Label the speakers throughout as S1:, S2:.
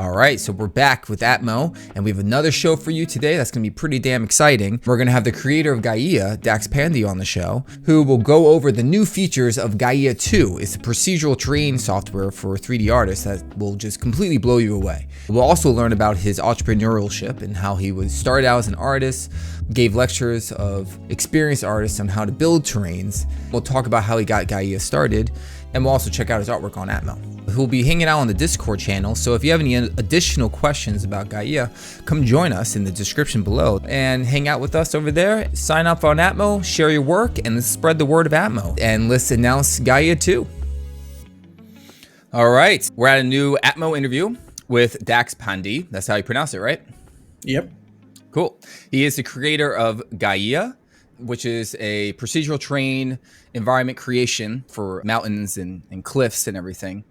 S1: All right, so we're back with ATMO, and we have another show for you today that's going to be pretty damn exciting. We're going to have the creator of Gaea, Dax Pandhi, on the show, who will go over the new features of Gaea 2. It's a procedural terrain software for 3D artists that will just completely blow you away. We'll also learn about his entrepreneurship and how he was started out as an artist, gave lectures of experienced artists on how to build terrains. We'll talk about how he got Gaea started, and we'll also check out his artwork on ATMO. He'll be hanging out on the Discord channel, so if you have any additional questions about Gaea, come join us in the description below and hang out with us over there. Sign up on ATMO, share your work, and let's spread the word of ATMO. And let's announce Gaea 2. All right, we're at a new ATMO interview with Dax Pandhi. That's how you pronounce it, right?
S2: Yep.
S1: Cool. He is the creator of Gaea, which is a procedural terrain environment creation for mountains and cliffs and everything.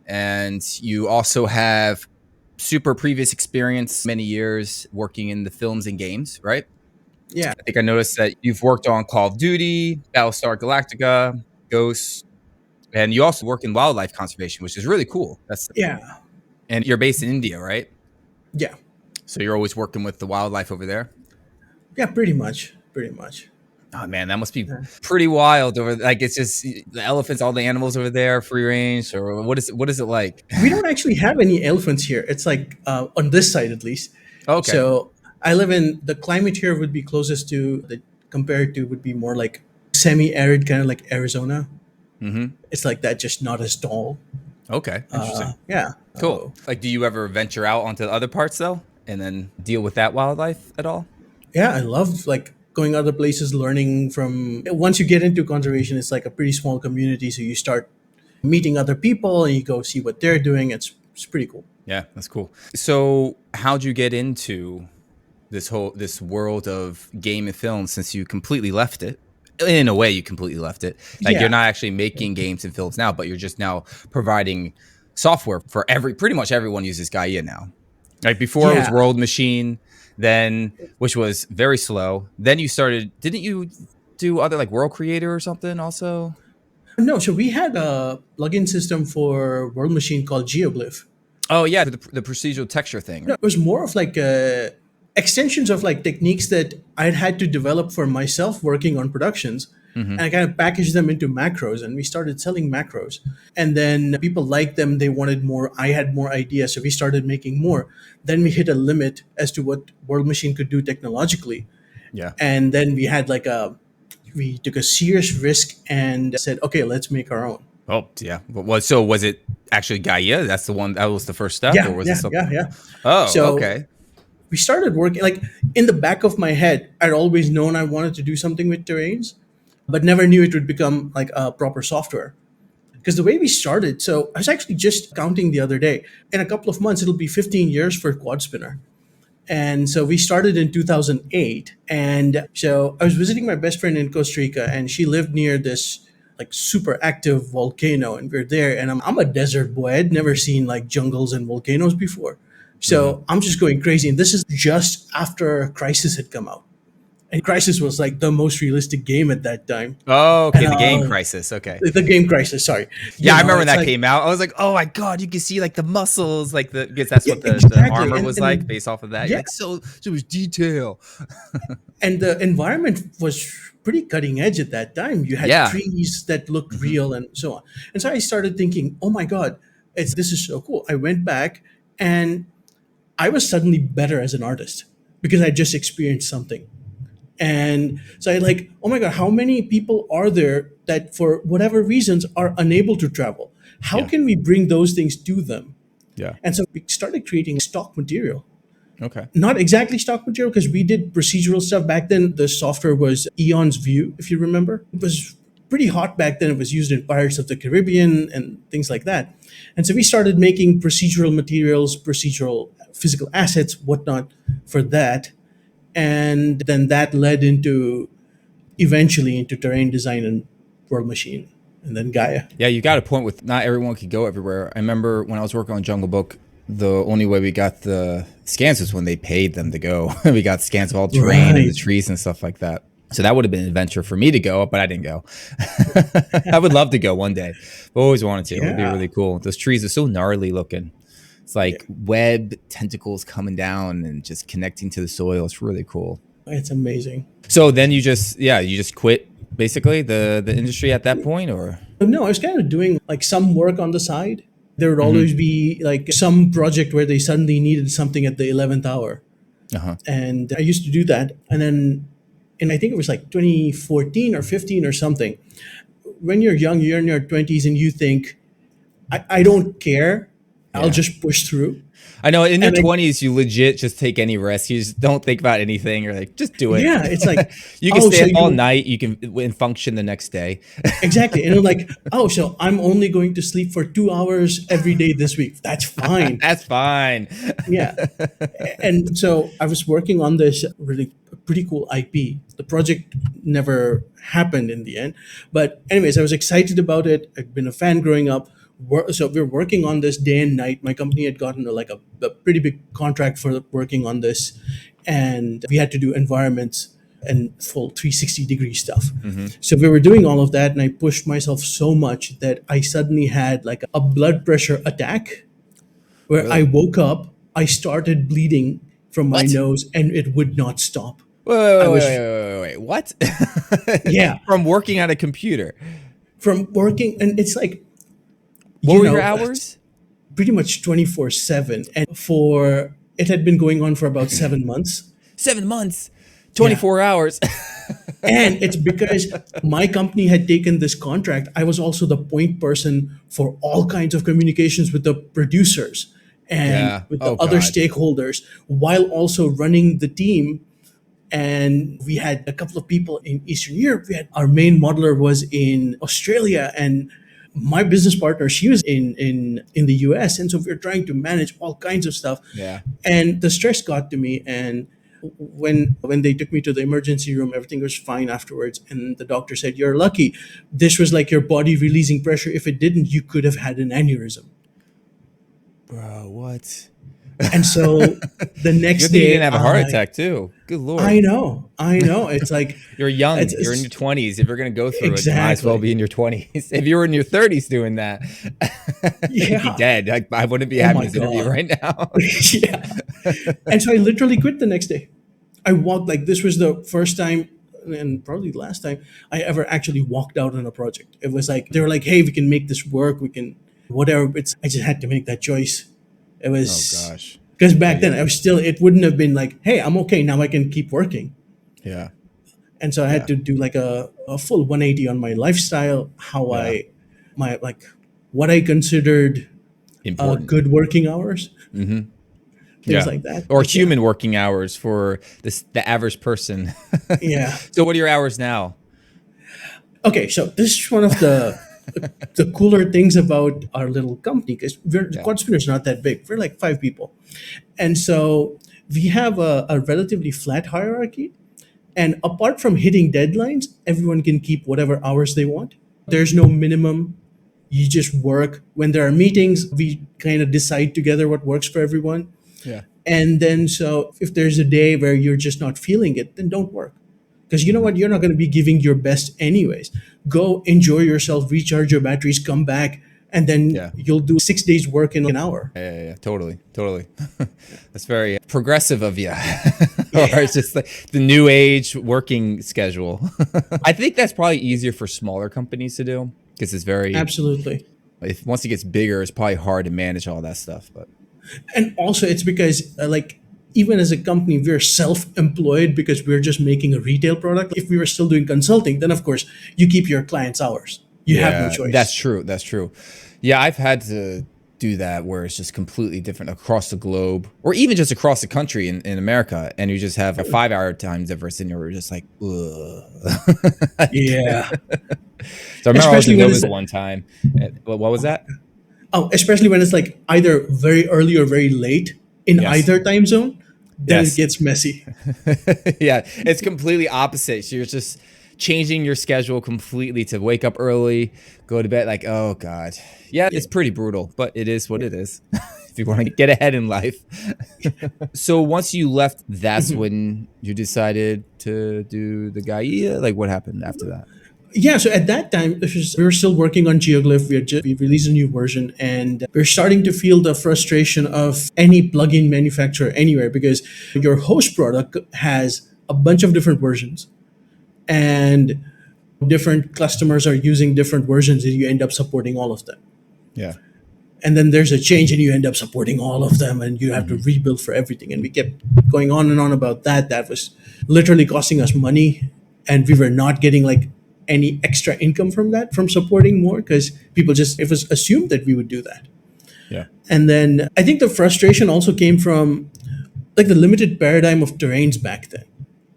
S1: And you also have super previous experience, many years working in the films and games, right?
S2: Yeah.
S1: I think I noticed that you've worked on Call of Duty, Battlestar Galactica, Ghosts, and you also work in wildlife conservation, which is really cool.
S2: Yeah.
S1: And you're based in India, right?
S2: Yeah.
S1: So you're always working with the wildlife over there?
S2: Yeah, pretty much. Pretty much.
S1: Oh man, that must be pretty wild over, like, it's just the elephants, all the animals over there, free range, or what is it like?
S2: We don't actually have any elephants here. It's like on this side at least.
S1: Okay.
S2: So I live in the climate here would be closest to the compared to would be more like semi-arid, kind of like Arizona.
S1: Mm-hmm.
S2: It's like that, just not as tall.
S1: Okay, interesting.
S2: Yeah.
S1: Cool. Like, do you ever venture out onto the other parts though, and then deal with that wildlife at all?
S2: Yeah, I love like going other places, learning from. Once you get into conservation, it's like a pretty small community, so you start meeting other people and you go see what they're doing. It's pretty cool.
S1: Yeah, that's cool. So how'd you get into this world of game and film, since you completely left it? In a way, you completely left it. Like,
S2: Yeah.
S1: you're not actually making games and films now, but you're just now providing software for pretty much everyone uses Gaea now. Like, before it was
S2: Yeah.
S1: World Machine, then, which was very slow. Then you started, didn't you do other, like, World Creator or something also?
S2: No, so we had a plugin system for World Machine called Geoglyph.
S1: Oh yeah, the procedural texture thing.
S2: No, it was more of like extensions of like techniques that I'd had to develop for myself working on productions. And I kind of packaged them into macros, and we started selling macros. And then people liked them. They wanted more. I had more ideas. So we started making more. Then we hit a limit as to what World Machine could do technologically.
S1: Yeah.
S2: And then we had we took a serious risk and said, okay, let's make our own.
S1: Oh yeah. So was it actually Gaea? That's the one, that was the first step?
S2: Yeah,
S1: or was
S2: yeah,
S1: it something?
S2: yeah.
S1: Oh,
S2: So-
S1: okay.
S2: We started working, like in the back of my head, I'd always known I wanted to do something with terrains, but never knew it would become like a proper software. Because the way we started, so I was actually just counting the other day, in a couple of months, it'll be 15 years for Quadspinner. And so we started in 2008. And so I was visiting my best friend in Costa Rica, and she lived near this like super active volcano. And we're there, and I'm a desert boy. I'd never seen like jungles and volcanoes before. So I'm just going crazy. And this is just after Crisis had come out. And Crisis was like the most realistic game at that time.
S1: Oh, okay.
S2: And,
S1: The game Crisis. Okay.
S2: The game Crisis, sorry.
S1: Yeah, I
S2: You know,
S1: remember when
S2: it's
S1: that
S2: like-
S1: came out. I was like, oh my God, you can see like the muscles, like because that's what the
S2: exactly.
S1: armor
S2: And-
S1: was
S2: and-
S1: like based off of that.
S2: yeah.
S1: Like, so much detail.
S2: And the environment was pretty cutting edge at that time. You had
S1: Yeah.
S2: trees that looked real and so on. And so I started thinking, oh my God, this is so cool. I went back and I was suddenly better as an artist because I just experienced something. And so I like, oh my God, how many people are there that for whatever reasons are unable to travel? How
S1: Yeah.
S2: can we bring those things to them?
S1: Yeah.
S2: And so we started creating stock material.
S1: Okay.
S2: Not exactly stock material because we did procedural stuff back then. The software was Eon's View, if you remember. It was pretty hot back then. It was used in Pirates of the Caribbean and things like that. And so we started making procedural materials, procedural physical assets, whatnot for that. And then that led eventually into terrain design and World Machine and then Gaea.
S1: Yeah, you got a point with not everyone could go everywhere. I remember when I was working on Jungle Book, the only way we got the scans was when they paid them to go. We got scans of all the terrain and the
S2: Right.
S1: trees and stuff like that. So that would have been an adventure for me to go, but I didn't go. I would love to go one day. I've always wanted to. It would be
S2: Yeah.
S1: really cool. Those trees are so gnarly looking. It's like web tentacles coming down and just connecting to the soil. It's really cool.
S2: It's amazing.
S1: So then you just quit basically the industry at that point, or?
S2: No, I was kind of doing like some work on the side. There would
S1: Mm-hmm.
S2: always be like some project where they suddenly needed something at the 11th hour.
S1: Uh-huh.
S2: And I used to do that. And then, and I think it was like 2014 or 15 or something. When you're young, you're in your 20s and you think, I don't care. I'll
S1: Yeah.
S2: just push through.
S1: I know in your
S2: And
S1: 20s, you legit just take any risk. You just don't think about anything. You're like, just do it.
S2: Yeah, it's like,
S1: You can
S2: oh,
S1: stay
S2: so
S1: up all
S2: you-
S1: night. You can and function the next day.
S2: exactly. And I'm like, oh, so I'm only going to sleep for 2 hours every day this week. That's fine.
S1: That's fine.
S2: Yeah. And so I was working on this really pretty cool IP. The project never happened in the end. But anyways, I was excited about it. I'd been a fan growing up. So we were working on this day and night. My company had gotten like a pretty big contract for working on this. And we had to do environments and full 360-degree stuff. So we were doing all of that, and I pushed myself so much that I suddenly had like a blood pressure attack where
S1: Really?
S2: I woke up, I started bleeding from my
S1: What?
S2: nose, and it would not stop.
S1: Wait. What?
S2: Yeah.
S1: From working on a computer.
S2: From working, and it's like,
S1: What were your hours?
S2: Pretty much 24/7. And it had been going on for about 7 months.
S1: 7 months, 24 hours.
S2: And it's because my company had taken this contract. I was also the point person for all kinds of communications with the producers and
S1: Yeah.
S2: with the
S1: Oh,
S2: other
S1: God.
S2: stakeholders, while also running the team. And we had a couple of people in Eastern Europe. Our main modeler was in Australia, and my business partner, she was in the US. And so we were trying to manage all kinds of stuff.
S1: Yeah.
S2: And the stress got to me. And when they took me to the emergency room, everything was fine afterwards. And the doctor said, "You're lucky. This was like your body releasing pressure. If it didn't, you could have had an aneurysm."
S1: Bro, what?
S2: And so the next
S1: Good thing you
S2: day,
S1: didn't have a heart attack too. Good Lord.
S2: I know. It's like,
S1: You're young.
S2: It's-
S1: You're in your 20s. If you're going to go through it, you might as
S2: Exactly.
S1: well be in your 20s. If you were in your 30s doing that, you'd be
S2: Yeah.
S1: dead. I wouldn't be
S2: Oh
S1: having
S2: my
S1: this interview
S2: God.
S1: right now.
S2: yeah. And so I literally quit the next day. I walked, like, this was the first time and probably the last time I ever actually walked out on a project. It was like, they were like, "Hey, we can make this work. We can, whatever." I just had to make that choice. It was,
S1: Oh, gosh.
S2: because back then I was still, it wouldn't have been like, "Hey, I'm okay. Now I can keep working."
S1: Yeah.
S2: And so I had to do like a full 180 on my lifestyle, how
S1: Yeah.
S2: what I considered
S1: Important.
S2: good working hours. Things
S1: Yeah.
S2: like that.
S1: Or
S2: But yeah.
S1: human working hours for the average person.
S2: Yeah.
S1: So what are your hours now?
S2: Okay, so this is one of the cooler things about our little company, because Quadspinner is not that big. We're like 5 people, and so we have a relatively flat hierarchy. And apart from hitting deadlines, everyone can keep whatever hours they want. There's no minimum. You just work. When there are meetings, we kind of decide together what works for everyone.
S1: Yeah.
S2: And then, so if there's a day where you're just not feeling it, then don't work. Because you know what? You're not going to be giving your best anyways. Go enjoy yourself, recharge your batteries, come back, and then
S1: Yeah.
S2: you'll do 6 days work in an hour.
S1: Yeah. Totally. That's very progressive of you. Or it's just like the new age working schedule. I think that's probably easier for smaller companies to do because it's very,
S2: Absolutely.
S1: once it gets bigger, it's probably hard to manage all that stuff. But
S2: And also, it's because, like, even as a company, we're self-employed because we're just making a retail product. If we were still doing consulting, then of course you keep your clients' hours. You have no choice.
S1: That's true. Yeah, I've had to do that where it's just completely different across the globe or even just across the country in America. And you just have a 5-hour time difference and you're just like, ugh.
S2: Yeah.
S1: So I remember I was
S2: Especially
S1: in
S2: when
S1: Novus
S2: it's-
S1: one time. What was that?
S2: Oh, especially when it's like either very early or very late in
S1: Yes.
S2: either time zone, then
S1: Yes.
S2: it gets messy.
S1: Yeah, it's completely opposite. So you're just changing your schedule completely to wake up early, go to bed. Like, oh God. Yeah, it's pretty brutal, but it is what it is. If you want to get ahead in life. So once you left, that's when you decided to do the Gaea? Like what happened after that?
S2: Yeah, so at that time, we were still working on Geoglyph. We released a new version, and we're starting to feel the frustration of any plugin manufacturer anywhere, because your host product has a bunch of different versions, and different customers are using different versions, and you end up supporting all of them.
S1: Yeah.
S2: And then there's a change, and you end up supporting all of them, and you have to rebuild for everything. And we kept going on and on about that. That was literally costing us money, and we were not getting like any extra income from that, from supporting more, because people just, it was assumed that we would do that.
S1: Yeah.
S2: And then I think the frustration also came from like the limited paradigm of terrains back then.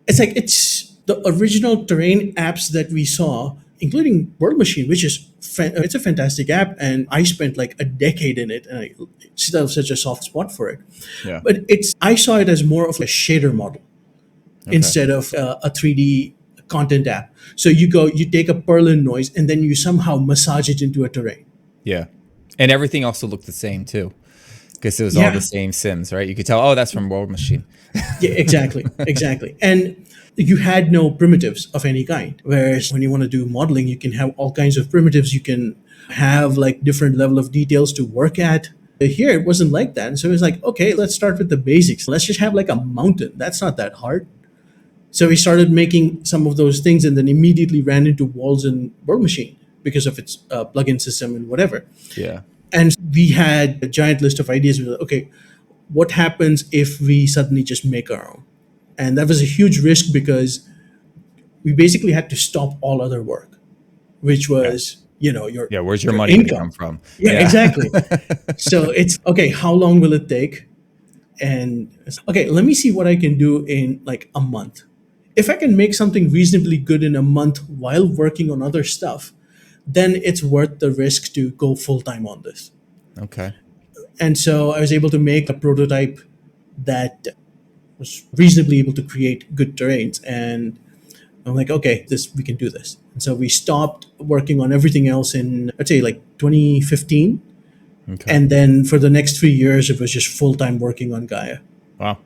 S2: It's the original terrain apps that we saw, including World Machine, which is it's a fantastic app, and I spent like a decade in it, and I still have such a soft spot for it.
S1: Yeah.
S2: But I saw it as more of a shader model instead of a 3D content app. So you take a Perlin noise, and then you somehow massage it into a terrain.
S1: Yeah. And everything also looked the same too, because it was all
S2: Yeah.
S1: the same sims, right? You could tell, oh, that's from World Machine.
S2: Yeah, exactly. And you had no primitives of any kind. Whereas when you want to do modeling, you can have all kinds of primitives. You can have like different level of details to work at. Here, it wasn't like that. And so it's like, okay, let's start with the basics. Let's just have like a mountain. That's not that hard. So we started making some of those things, and then immediately ran into walls in World Machine because of its plugin system and whatever.
S1: Yeah.
S2: And we had a giant list of ideas. We were like, okay, what happens if we suddenly just make our own? And that was a huge risk, because we basically had to stop all other work, which was, your
S1: Where's your money going to
S2: income.
S1: come from?
S2: Yeah, exactly. So it's okay. How long will it take? And okay, let me see what I can do in like a month. If I can make something reasonably good in a month while working on other stuff, then it's worth the risk to go full time on this.
S1: Okay.
S2: And so I was able to make a prototype that was reasonably able to create good terrains. And I'm like, okay, we can do this. And so we stopped working on everything else in, I'd say, like 2015.
S1: Okay.
S2: And then for the next 3 years, it was just full time working on Gaea.
S1: Wow.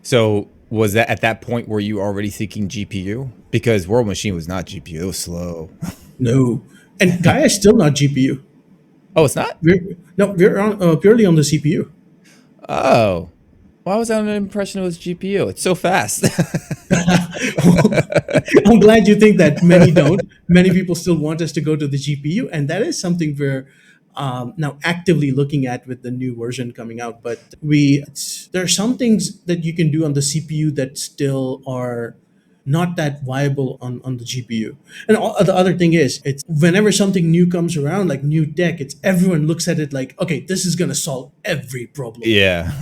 S1: So was that at that point, were you already thinking GPU? Because World Machine was not GPU. It was slow.
S2: No. And Gaea is still not GPU.
S1: Oh, it's not?
S2: We're on, purely on the CPU.
S1: Oh. Why was I under the impression it was GPU? It's so fast.
S2: I'm glad you think that. Many don't. Many people still want us to go to the GPU, and that is something we're now actively looking at with the new version coming out. But there are some things that you can do on the CPU that still are not that viable on the GPU. And the other thing is, it's whenever something new comes around, like new tech, it's everyone looks at it like, okay, this is going to solve every problem.
S1: Yeah.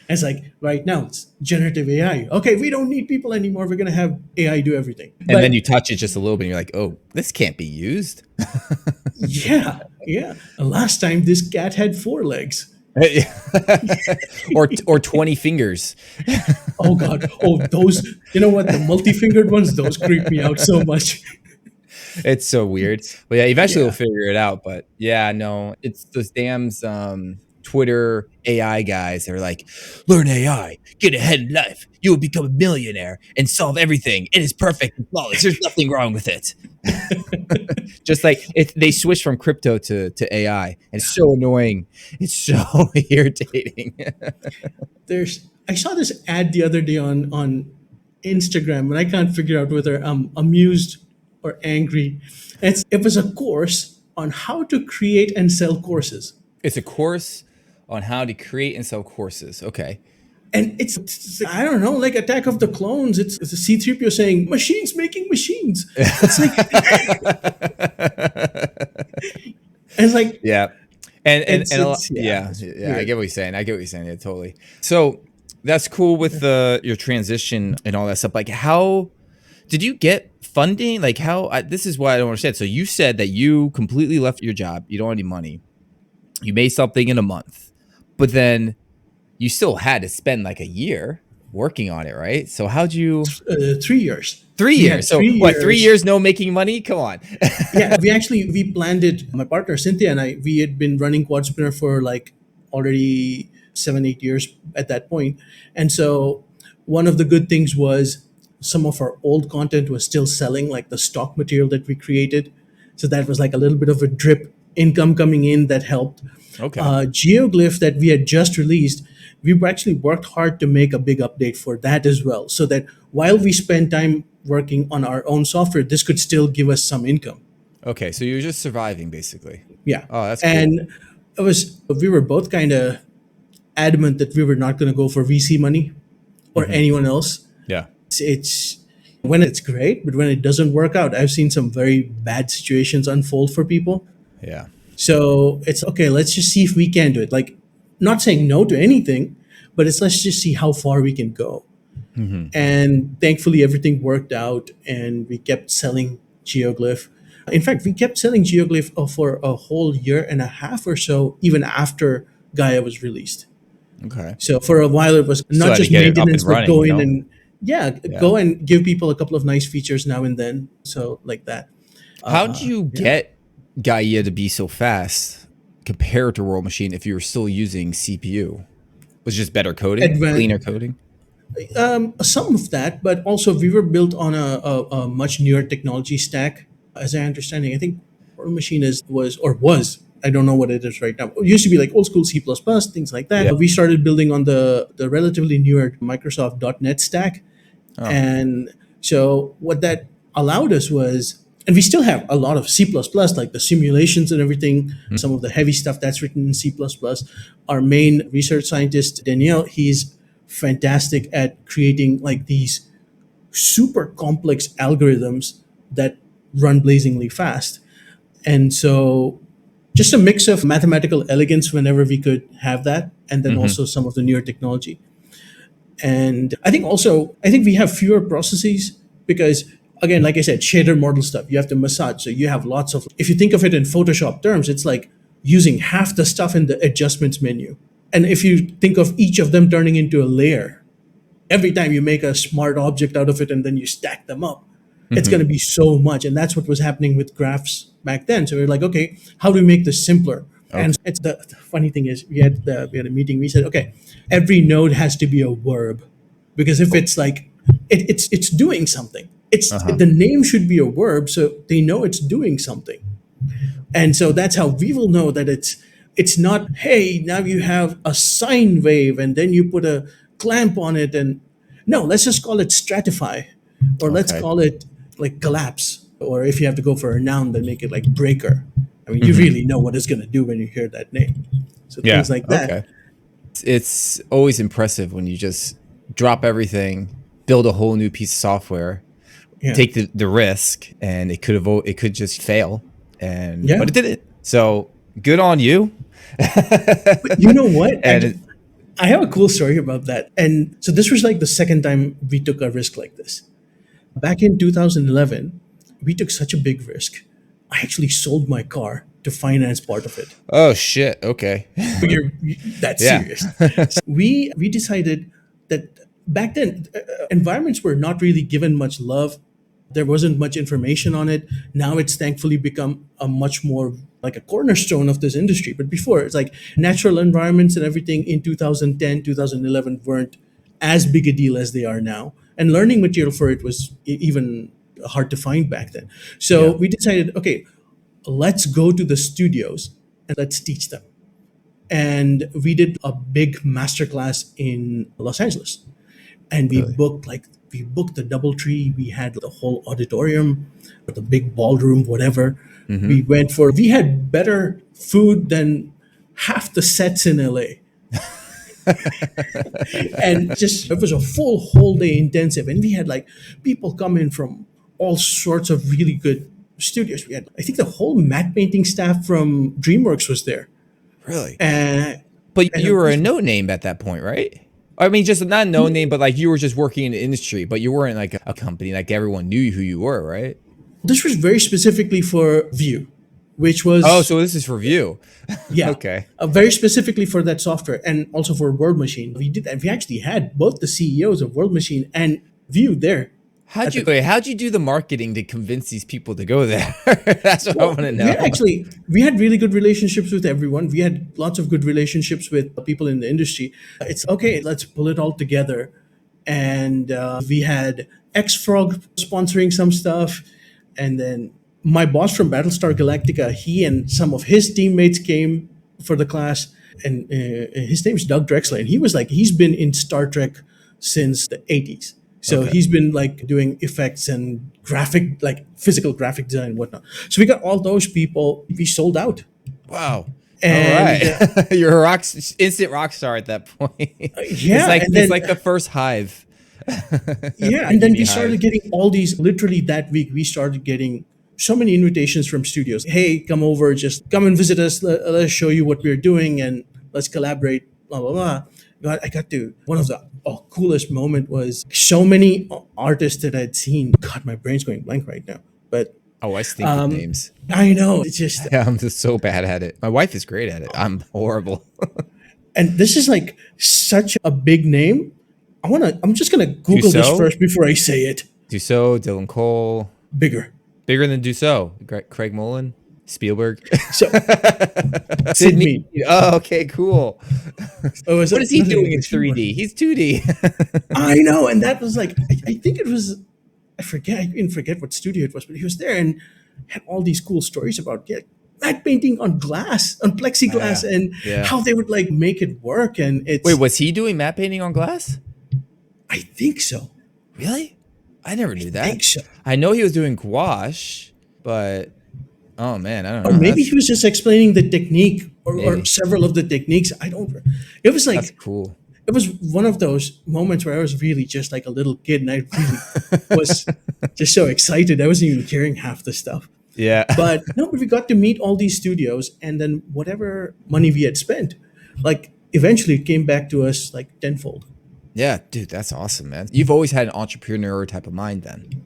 S2: It's like right now it's generative AI. Okay, we don't need people anymore. We're going to have AI do everything.
S1: And then you touch it just a little bit and you're like, oh, this can't be used.
S2: Yeah. Last time this cat had 4 legs.
S1: or 20 fingers.
S2: Oh God. Oh, those, you know what? The multi-fingered ones, those creep me out so much.
S1: It's so weird. But yeah, eventually we'll figure it out. But yeah, no, it's those damn Twitter AI guys. They're like, learn AI, get ahead in life. You will become a millionaire and solve everything. It is perfect and flawless. There's nothing wrong with it. Just like they switch from crypto to AI. And it's so annoying. It's so irritating.
S2: I saw this ad the other day on Instagram, and I can't figure out whether I'm amused or angry. It was a course on how to create and sell courses.
S1: It's a course on how to create and sell courses. Okay.
S2: And it's I don't know, like Attack of the Clones. It's a C-3PO saying, machines making machines. It's like, it's like,
S1: yeah. And I get what you're saying. Yeah, totally. So that's cool with your transition and all that stuff. Like, how did you get funding? Like, this is what I don't understand. So you said that you completely left your job. You don't have any money. You made something in a month, but then you still had to spend like a year working on it, right? So how'd you?
S2: 3 years.
S1: 3 years. So what? 3 years no making money? Come on.
S2: Yeah, we planned it. My partner Cynthia and I, we had been running Quadspinner for like already 7-8 years at that point, and so one of the good things was some of our old content was still selling, like the stock material that we created. So that was like a little bit of a drip income coming in that helped.
S1: Okay.
S2: Geoglyph that we had just released, we actually worked hard to make a big update for that as well, so that while we spend time working on our own software, this could still give us some income.
S1: Okay. So you're just surviving basically.
S2: Yeah.
S1: Oh, that's cool.
S2: And we were both kind of adamant that we were not going to go for VC money or anyone else.
S1: Yeah.
S2: It's when it's great, but when it doesn't work out, I've seen some very bad situations unfold for people.
S1: Yeah.
S2: So it's okay, let's just see if we can do it. Like, not saying no to anything, but let's just see how far we can go. And thankfully, everything worked out, and we kept selling Geoglyph. In fact, we kept selling Geoglyph for a whole year and a half or so, even after Gaea was released.
S1: Okay.
S2: So for a while, it was
S1: Still
S2: not
S1: had to
S2: just
S1: get it up
S2: maintenance,
S1: and
S2: but
S1: running,
S2: go
S1: you
S2: in
S1: know?
S2: and go and give people a couple of nice features now and then. So like that.
S1: How'd you get Gaea to be so fast compared to World Machine if you were still using CPU? Was it just better coding,
S2: Advan-
S1: cleaner coding?
S2: Some of that, but also we were built on a much newer technology stack. As I understanding, I think World Machine was. I don't know what it is right now. It used to be like old school C++, things like that.
S1: Yeah.
S2: We started building on the relatively newer Microsoft .NET stack. And so what that allowed us was, and we still have a lot of C++, like the simulations and everything, some of the heavy stuff that's written in C++. Our main research scientist, Danielle, he's fantastic at creating like these super complex algorithms that run blazingly fast. And so just a mix of mathematical elegance whenever we could have that, and then also some of the newer technology. And I think we have fewer processes because, again, like I said, shader model stuff, you have to massage. So you have lots of, if you think of it in Photoshop terms, it's like using half the stuff in the adjustments menu. And if you think of each of them turning into a layer, every time you make a smart object out of it and then you stack them up, it's going to be so much. And that's what was happening with graphs back then. So we're like, okay, how do we make this simpler? And it's the funny thing is we had a meeting. We said, okay, every node has to be a verb, because if it's like it's doing something, the name should be a verb, so they know it's doing something. And so that's how we will know that it's not, hey, now you have a sine wave and then you put a clamp on it, and no, let's just call it stratify, or let's call it like collapse, or if you have to go for a noun, then make it like breaker. I mean, you really know what it's going to do when you hear that name. So things like that.
S1: Okay. It's always impressive when you just drop everything, build a whole new piece of software, take the risk, and it could just fail, but it didn't. So good on you.
S2: But you know what?
S1: And
S2: I have a cool story about that. And so this was like the second time we took a risk like this. Back in 2011, we took such a big risk. I actually sold my car to finance part of it.
S1: oh shit. Okay.
S2: That's serious. We decided that back then environments were not really given much love. There wasn't much information on it. Now it's thankfully become a much more like a cornerstone of this industry. But before, it's like natural environments and everything in 2010, 2011 weren't as big a deal as they are now. And learning material for it was even hard to find back then. So we decided, okay, let's go to the studios and let's teach them. And we did a big masterclass in Los Angeles. And we booked the DoubleTree. We had the whole auditorium, the big ballroom, whatever. We had better food than half the sets in LA. And just, it was a full whole day intensive. And we had like people come in from all sorts of really good studios. We had, I think, the whole matte painting staff from DreamWorks was there.
S1: Really?
S2: And
S1: But you were a no name at that point, right? I mean, just not no name, but like you were just working in the industry, but you weren't like a company, like everyone knew who you were, right?
S2: this was very specifically for Vue, which was
S1: so this is for Vue.
S2: yeah,
S1: Okay.
S2: very specifically for that software, and also for World Machine. We did that. We actually had both the CEOs of World Machine and Vue there.
S1: How'd you do the marketing to convince these people to go there? That's what I want to know.
S2: We had really good relationships with everyone. We had lots of good relationships with people in the industry. It's okay, let's pull it all together and we had X-Frog sponsoring some stuff, and then my boss from Battlestar Galactica, he and some of his teammates came for the class, and his name is Doug Drexler, and he's been in Star Trek since the 80s. So
S1: Okay.
S2: he's been like doing effects and graphic, like physical graphic design and whatnot. So we got all those people. We sold out.
S1: Wow.
S2: And
S1: All right. You're a instant rock star at that point.
S2: yeah, and
S1: it's
S2: then
S1: like the first hive.
S2: yeah, and then we
S1: Hive.
S2: started getting all these. Literally that week, we started getting so many invitations from studios. Hey, come over, just come and visit us. Let's show you what we're doing, and let's collaborate. Blah blah blah. I got to one of the coolest moment was so many artists that I'd seen. God, my brain's going blank right now. But
S1: Oh, I stink with names.
S2: I know it's just,
S1: Yeah, I'm just so bad at it. My wife is great at it. I'm horrible.
S2: and this is like such a big name. I'm just gonna Google this
S1: Dussault?
S2: first before I say it.
S1: Dussault, Dylan Cole,
S2: Bigger.
S1: bigger than Dussault. Craig Mullen, Spielberg.
S2: So
S1: Sid
S2: Mead.
S1: Mead. Oh, okay, cool.
S2: Oh,
S1: What is he doing in 3D? He's 2D.
S2: I know, and that was like I think it was I even forget what studio it was, but he was there and had all these cool stories about matte painting on glass, on plexiglass,
S1: Yeah.
S2: and
S1: Yeah.
S2: how they would like make it work. And it's
S1: Wait, was he doing matte painting on glass?
S2: I think so.
S1: Really? I never knew
S2: I
S1: that.
S2: think so.
S1: I know he was doing gouache, but oh man, I don't know.
S2: Or maybe
S1: That's-
S2: he was just explaining the technique or
S1: Maybe.
S2: several of the techniques. I don't. It was
S1: that's
S2: like
S1: cool.
S2: it was one of those moments where I was really just like a little kid, and I really was just so excited. I wasn't even hearing half the stuff.
S1: Yeah.
S2: But no, but we got to meet all these studios, and then whatever money we had spent, like eventually it came back to us like tenfold.
S1: Yeah, dude, that's awesome, man. You've always had an entrepreneur type of mind then.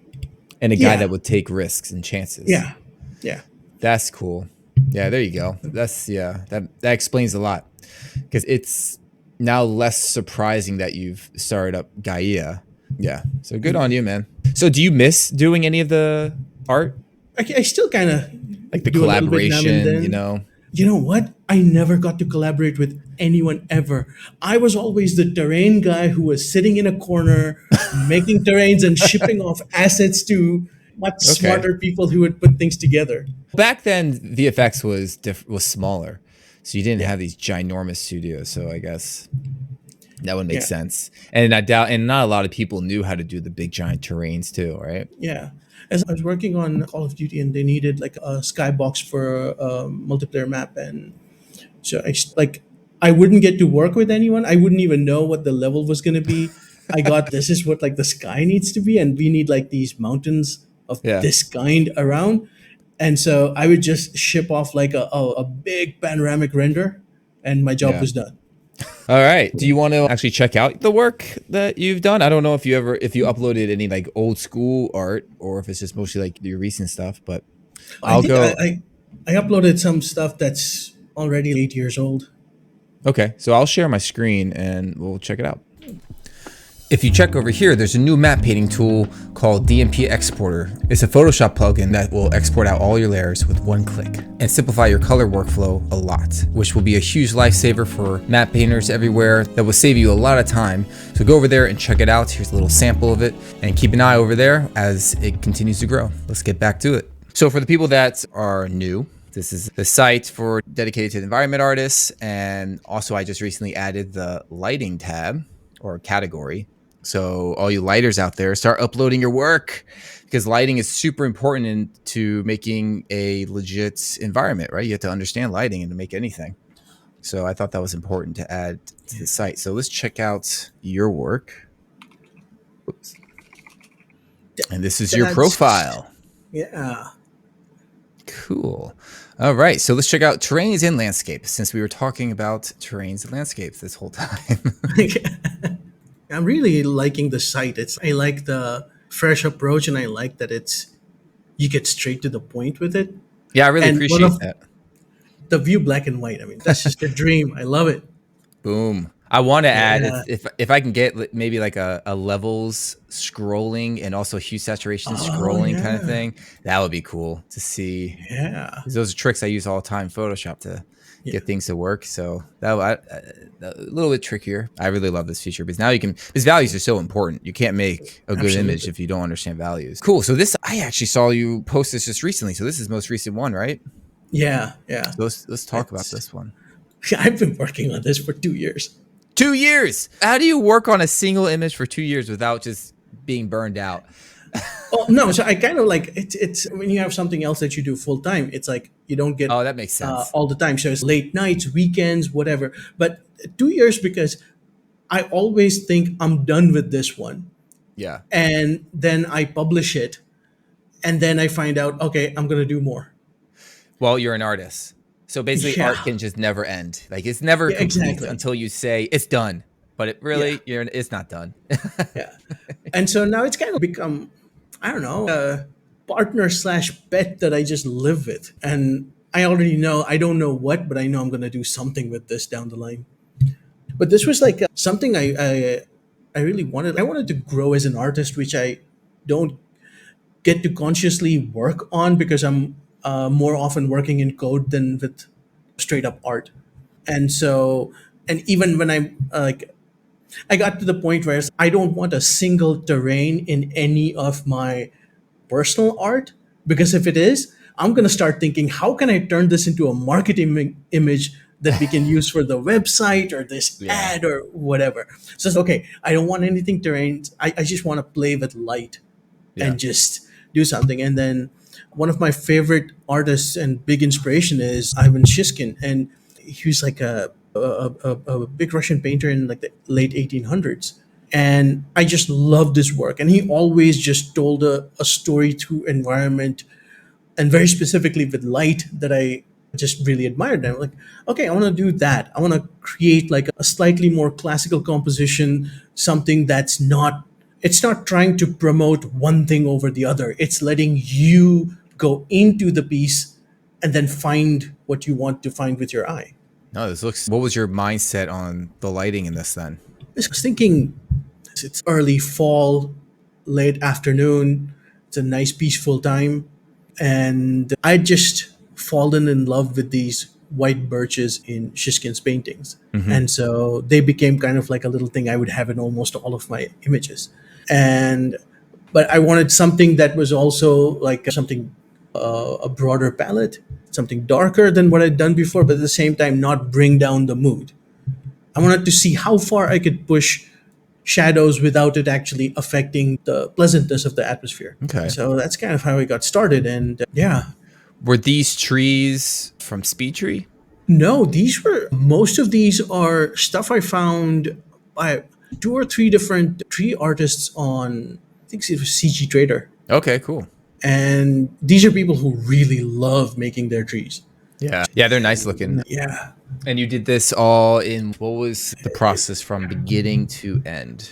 S1: And a guy
S2: Yeah.
S1: that would take risks and chances.
S2: Yeah, yeah,
S1: That's cool. Yeah, there you go. That explains a lot. Because it's now less surprising that you've started up Gaea. Yeah. So good on you, man. So do you miss doing any of the art?
S2: I still kind of
S1: Like the
S2: do a little bit now and
S1: collaboration,
S2: then.
S1: you know?
S2: You know what? I never got to collaborate with anyone ever. I was always the terrain guy who was sitting in a corner, making terrains and shipping off assets to much
S1: Okay.
S2: smarter people who would put things together.
S1: Back then, VFX was smaller. So you didn't have these ginormous studios. So I guess that would make
S2: Yeah.
S1: sense. And I doubt, and not a lot of people knew how to do the big giant terrains too, right?
S2: Yeah. As I was working on Call of Duty, and they needed like a skybox for a multiplayer map, and so I wouldn't get to work with anyone. I wouldn't even know what the level was going to be. I got this is what like the sky needs to be, and we need like these mountains of
S1: Yeah.
S2: this kind around. And so I would just ship off like a big panoramic render, and my job
S1: Yeah.
S2: was done.
S1: All right. Do you want to actually check out the work that you've done? I don't know if you uploaded any like old school art or if it's just mostly like your recent stuff, but I'll go.
S2: I uploaded some stuff that's already 8 years old.
S1: Okay. So I'll share my screen and we'll check it out. If you check over here, there's a new map painting tool called DMP Exporter. It's a Photoshop plugin that will export out all your layers with one click and simplify your color workflow a lot, which will be a huge lifesaver for map painters everywhere. That will save you a lot of time. So go over there and check it out. Here's a little sample of it and keep an eye over there as it continues to grow. Let's get back to it. So for the people that are new, this is the site for dedicated to environment artists. And also I just recently added the lighting tab or category. So all you lighters out there, start uploading your work because lighting is super important into making a legit environment, right? You have to understand lighting and to make anything. So I thought that was important to add to the site. So let's check out your work. Oops. And this is your
S2: That's-
S1: profile.
S2: Yeah.
S1: Cool. All right. So let's check out terrains and landscapes since we were talking about terrains and landscapes this whole time.
S2: I'm really liking the site. I like the fresh approach, and I like that you get straight to the point with it.
S1: Yeah, I really
S2: And
S1: appreciate
S2: one of-
S1: that.
S2: The view black and white. I mean, that's just a dream. I love it.
S1: Boom. I want to add
S2: Yeah.
S1: if I can get maybe like a levels scrolling and also hue saturation scrolling kind of
S2: yeah.
S1: thing. That would be cool to see.
S2: Yeah.
S1: 'Cause those are tricks I use all the time in Photoshop to get things to work. So a little bit trickier. I really love this feature because now you can, because values are so important. You can't make a good image if you don't understand values. Cool. So this, I actually saw you post this just recently. So this is the most recent one, right?
S2: Yeah.
S1: So let's talk about this one.
S2: I've been working on this for 2 years.
S1: 2 years. How do you work on a single image for 2 years without just being burned out?
S2: Oh no, so I kind of like it's when you have something else that you do full time, it's like you don't get
S1: Oh, that makes sense.
S2: all the time. So it's late nights, weekends, whatever. But 2 years because I always think I'm done with this one,
S1: Yeah.
S2: and then I publish it, and then I find out, okay, I'm gonna do more.
S1: Well, you're an artist. So basically
S2: Yeah.
S1: art can just never end. Like it's never
S2: Yeah,
S1: complete
S2: exactly.
S1: until you say it's done. But it really, it's not done.
S2: Yeah. And so now it's kind of become, I don't know, a partner / pet that I just live with. And I already know, I don't know what, but I know I'm going to do something with this down the line. But this was like something I really wanted. I wanted to grow as an artist, which I don't get to consciously work on because I'm more often working in code than with straight up art. And so, and even when I'm like, I got to the point where I don't want a single terrain in any of my personal art, because if it is, I'm going to start thinking, how can I turn this into a marketing image that we can use for the website or this
S1: Yeah.
S2: ad or whatever. So it's okay. I don't want anything terrain. I just want to play with light
S1: Yeah.
S2: and just do something. And then one of my favorite artists and big inspiration is Ivan Shishkin, and he was like a big Russian painter in like the late 1800s. And I just loved his work. And he always just told a story through environment, and very specifically with light, that I just really admired. And I'm like, okay, I want to do that. I want to create like a slightly more classical composition, something that's not, it's not trying to promote one thing over the other. It's letting you go into the piece and then find what you want to find with your eye.
S1: No, this looks, what was your mindset on the lighting in this then?
S2: I was thinking it's early fall, late afternoon. It's a nice, peaceful time. And I just fallen in love with these white birches in Shishkin's paintings. And so they became kind of like a little thing I would have in almost all of my images. And but I wanted something that was also like something a broader palette, something darker than what I'd done before, but at the same time not bring down the mood. I wanted to see how far I could push shadows without it actually affecting the pleasantness of the atmosphere.
S1: Okay.
S2: So that's kind of how I got started. And yeah.
S1: Were these trees from Speed Tree?
S2: No, most of these are stuff I found by 2 or 3 different tree artists on, I think it was CG Trader.
S1: Okay, cool.
S2: And these are people who really love making their trees.
S1: Yeah. Yeah, they're nice looking.
S2: Yeah.
S1: And you did this all in, what was the process from beginning to end?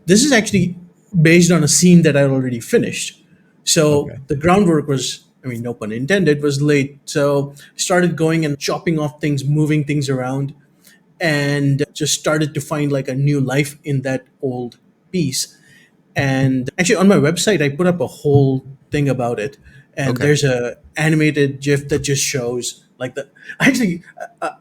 S2: This is actually based on a scene that I'd already finished. So
S1: Okay.
S2: the groundwork was, I mean, no pun intended, was late. So started going and chopping off things, moving things around, and just started to find like a new life in that old piece. And actually on my website, I put up a whole thing about it. And
S1: Okay.
S2: there's a animated GIF that just shows like the, actually,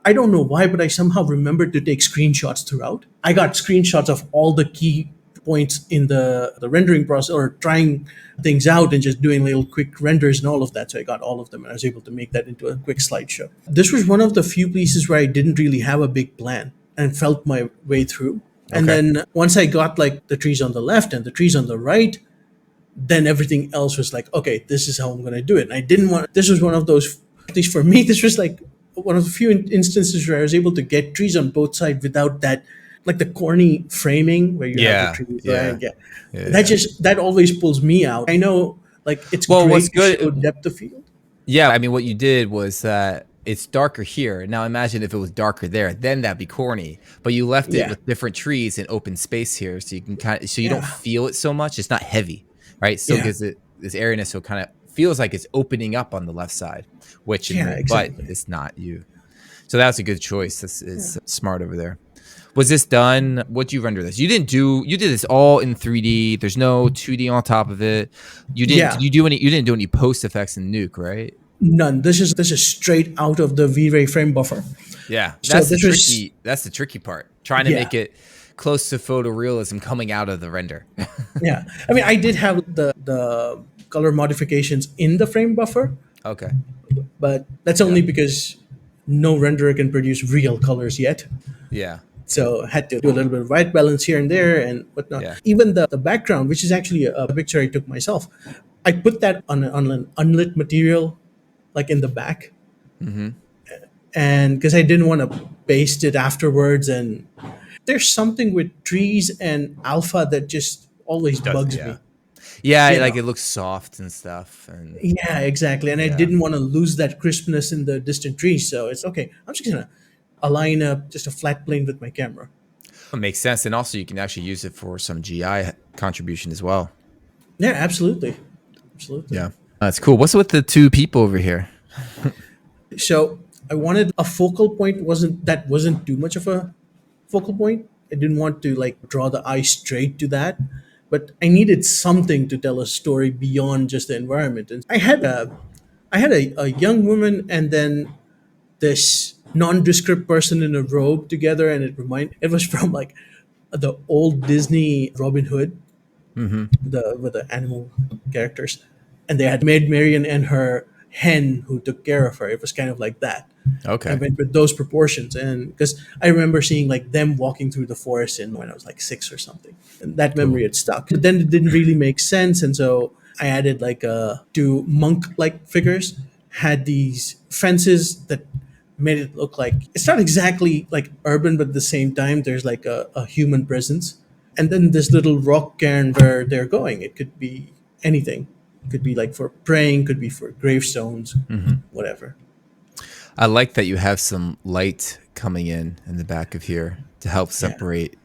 S2: I don't know why, but I somehow remembered to take screenshots throughout. I got screenshots of all the key points in the rendering process, or trying things out and just doing little quick renders and all of that. So I got all of them and I was able to make that into a quick slideshow. This was one of the few pieces where I didn't really have a big plan and felt my way through. And
S1: Okay.
S2: then once I got like the trees on the left and the trees on the right, then everything else was like, okay, this is how I'm going to do it. And I didn't want, this was one of those, at least for me, this was like one of the few instances where I was able to get trees on both sides without that, like the corny framing where you have the trees.
S1: Yeah.
S2: Right? Yeah. That always pulls me out. I know, like, it's
S1: Well, what's
S2: great to show
S1: good-
S2: depth of field.
S1: Yeah, I mean, what you did was that it's darker here. Now imagine if it was darker there, then that'd be corny. But you left it
S2: Yeah.
S1: with different trees and open space here, so you can kind of, so you don't
S2: Yeah.
S1: feel it so much. It's not heavy, right? Still
S2: Yeah.
S1: gives it this airiness, so it kind of feels like it's opening up on the left side, which
S2: Yeah, exactly.
S1: but it's not you. So that's a good choice. This is smart over there. Was this done? What do you render this? You did this all in 3D. There's no 2D on top of it. You didn't.
S2: Yeah.
S1: You didn't do any post effects in Nuke, right?
S2: None. This is straight out of the V-Ray frame buffer.
S1: Yeah,
S2: So this was
S1: that's the tricky part. Trying to
S2: yeah.
S1: make it close to photorealism coming out of the render.
S2: Yeah. I mean, I did have the color modifications in the frame buffer,
S1: Okay.
S2: but that's
S1: Yeah.
S2: only because no renderer can produce real colors yet.
S1: Yeah.
S2: So I had to do a little bit of white balance here and there and whatnot.
S1: Yeah.
S2: Even the background, which is actually a picture I took myself, I put that on an unlit material, like in the back,
S1: Mm-hmm.
S2: and because I didn't want to paste it afterwards. And there's something with trees and alpha that just always
S1: Does
S2: bugs
S1: yeah.
S2: me.
S1: Yeah,
S2: You
S1: like
S2: know,
S1: it looks soft and stuff, and
S2: yeah, exactly. And I
S1: yeah,
S2: didn't want to lose that crispness in the distant trees. So it's okay. I'm just gonna align just a flat plane with my camera.
S1: it makes sense. And also, you can actually use it for some GI contribution as well.
S2: Yeah, absolutely, absolutely.
S1: Yeah, that's cool. What's with the two people over here?
S2: So I wanted a focal point wasn't too much of a focal point. I didn't want to like draw the eye straight to that, but I needed something to tell a story beyond just the environment. And I had a young woman and then this nondescript person in a robe together, and it was from like the old Disney Robin Hood,
S1: Mm-hmm.
S2: with the animal characters, and they had Maid Marian and her hen who took care of her. It was kind of like that. I
S1: Okay.
S2: went with those proportions, and because I remember seeing like them walking through the forest in when I was like 6 or something, and that
S1: Cool.
S2: memory had stuck. But then it didn't really make sense, and so I added like two monk-like figures had these fences that made it look like it's not exactly like urban, but at the same time there's like a human presence. And then this little rock cairn where they're going, it could be anything. It could be like for praying, could be for gravestones,
S1: Mm-hmm.
S2: whatever.
S1: I like that you have some light coming in the back of here to help
S2: Yeah.
S1: separate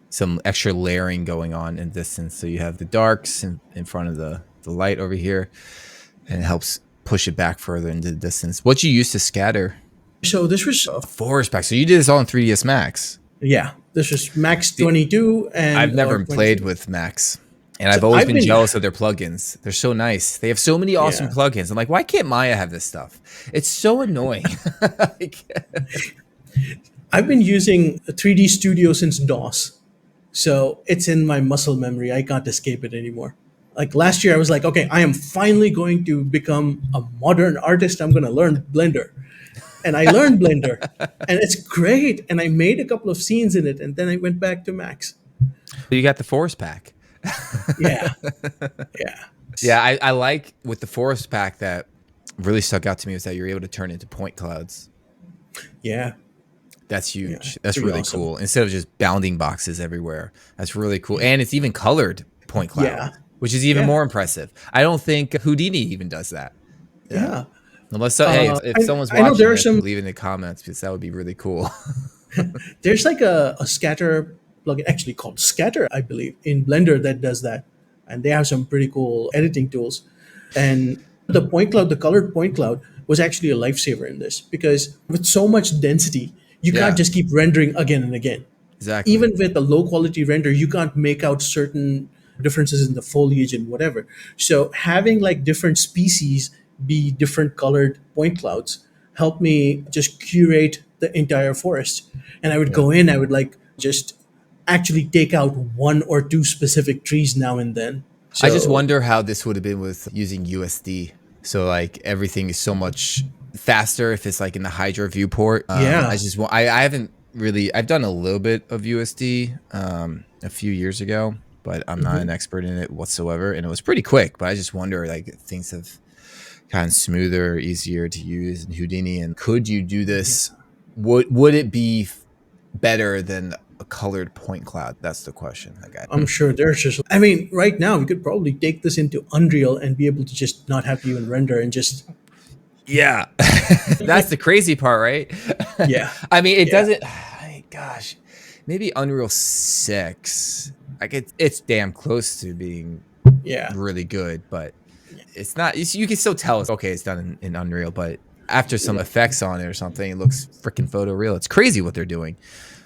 S1: some extra layering going on in distance. So you have the darks in front of the light over here, and it helps push it back further into the distance. What you use to scatter?
S2: So this was
S1: Forest pack. So you did this all in 3ds Max.
S2: yeah, this was Max
S1: See,
S2: 22
S1: I've
S2: and
S1: never
S2: or
S1: played
S2: 22.
S1: with Max, and
S2: So
S1: I've always
S2: I've
S1: been
S2: been
S1: jealous of their plugins. They're so nice. They have so many awesome
S2: yeah,
S1: plugins. I'm like, why can't Maya have this stuff? It's so annoying. Like,
S2: I've been using 3D Studio since DOS. So it's in my muscle memory. I can't escape it anymore. Like last year I was like, okay, I am finally going to become a modern artist. I'm going to learn Blender. And I learned Blender, and it's great. And I made a couple of scenes in it, and then I went back to Max.
S1: you got the forest pack.
S2: Yeah, yeah,
S1: Yeah, I like with the forest pack that really stuck out to me was that you're able to turn into point clouds.
S2: yeah,
S1: That's
S2: yeah.
S1: huge. That's
S2: Pretty
S1: really
S2: awesome.
S1: cool. Instead of just bounding boxes everywhere. That's really cool. And it's even colored point cloud,
S2: Yeah,
S1: which is even
S2: yeah,
S1: more impressive. I don't think Houdini even does that. Yeah.
S2: yeah.
S1: Unless hey, if someone's
S2: I know there
S1: watching
S2: are
S1: this,
S2: some.
S1: leave it in the comments because that would be really cool.
S2: There's like a scatter plugin actually called Scatter, I believe, in Blender that does that, and they have some pretty cool editing tools. And the point cloud, the colored point cloud, was actually a lifesaver in this because with so much density, you can't
S1: Yeah,
S2: just keep rendering again and again.
S1: exactly.
S2: Even with a low quality render, you can't make out certain differences in the foliage and whatever. So having like different species be different colored point clouds helped me just curate the entire forest. And I would
S1: Yeah.
S2: go in, I would like just actually take out one or two specific trees now and then.
S1: I just
S2: So
S1: wonder how this would have been with using USD. So like everything is so much faster if it's like in the Hydra viewport. I
S2: yeah,
S1: just want. I haven't really. I've done a little bit of USD a few years ago, but I'm not an expert in it whatsoever. And it was pretty quick. But I just wonder like if things have kind of smoother, easier to use in Houdini. And could you do this? Would it be better than a colored point cloud? That's the question. Like,
S2: I'm sure there's just. I mean, right now we could probably take this into Unreal and be able to just not have to even render and just
S1: yeah, that's the crazy part, right?
S2: yeah,
S1: I mean, it
S2: yeah,
S1: doesn't. Gosh, maybe Unreal 6. Like it's damn close to being
S2: yeah.
S1: really good, but it's not. You can still tell it's okay. It's done in Unreal, but after some effects on it or something, it looks freaking photoreal. It's crazy what they're doing.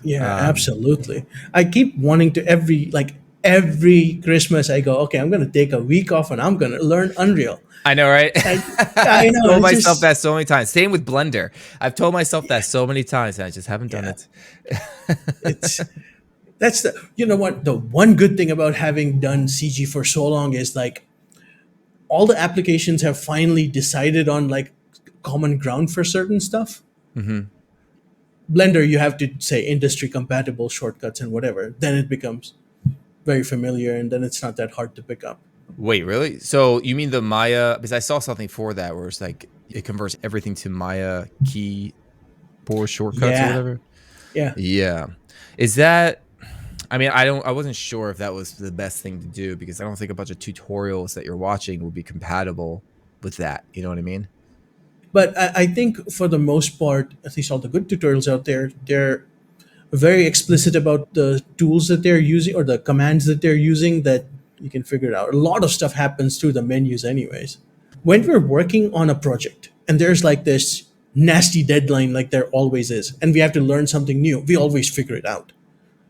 S2: Yeah, absolutely. I keep wanting to every like every Christmas I go, okay, I'm going to take a week off and I'm going to learn Unreal.
S1: I know, right?
S2: I, I
S1: I've
S2: know
S1: told
S2: it's
S1: myself
S2: just
S1: that so many times. Same with Blender. I've told myself that so many times, and I just haven't done
S2: yeah.
S1: it.
S2: It's that's the you know what the one good thing about having done CG for so long is like all the applications have finally decided on like common ground for certain stuff.
S1: Hmm.
S2: Blender, you have to say industry compatible shortcuts and whatever. Then it becomes very familiar, and then it's not that hard to pick up.
S1: Wait, really? So you mean the Maya? Because I saw something for that where it's like it converts everything to Maya keyboard shortcuts or
S2: Yeah,
S1: whatever.
S2: yeah.
S1: Yeah. Is that? I mean, I wasn't sure if that was the best thing to do because I don't think a bunch of tutorials that you're watching will be compatible with that. You know what I mean?
S2: But I think for the most part, at least all the good tutorials out there, they're very explicit about the tools that they're using or the commands that they're using that you can figure it out. A lot of stuff happens through the menus, anyways. When we're working on a project and there's like this nasty deadline, like there always is, and we have to learn something new, we always figure it out.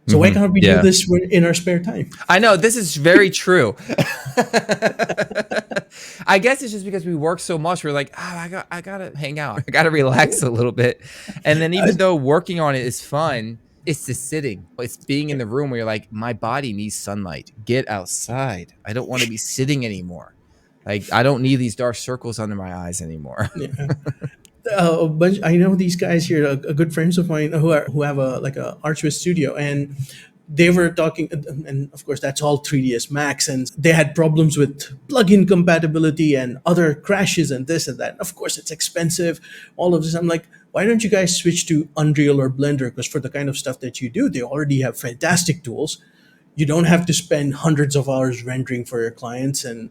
S2: So why
S1: Hmm.
S2: can't we do
S1: Yeah.
S2: this in our spare time?
S1: I know this is very true. I guess it's just because we work so much. We're like, oh, I gotta hang out. I gotta relax a little bit. And then even though working on it is fun, it's the sitting. It's being in the room where you're like, my body needs sunlight. Get outside. I don't want to be sitting anymore. Like I don't need these dark circles under my eyes anymore.
S2: Yeah. A bunch. I know these guys here, a good friends of mine who have a like a Archway studio, and they were talking, and of course that's all 3ds Max, and they had problems with plugin compatibility and other crashes and this and that. Of course, it's expensive. All of this, I'm like, why don't you guys switch to Unreal or Blender? Because for the kind of stuff that you do, they already have fantastic tools. You don't have to spend hundreds of hours rendering for your clients and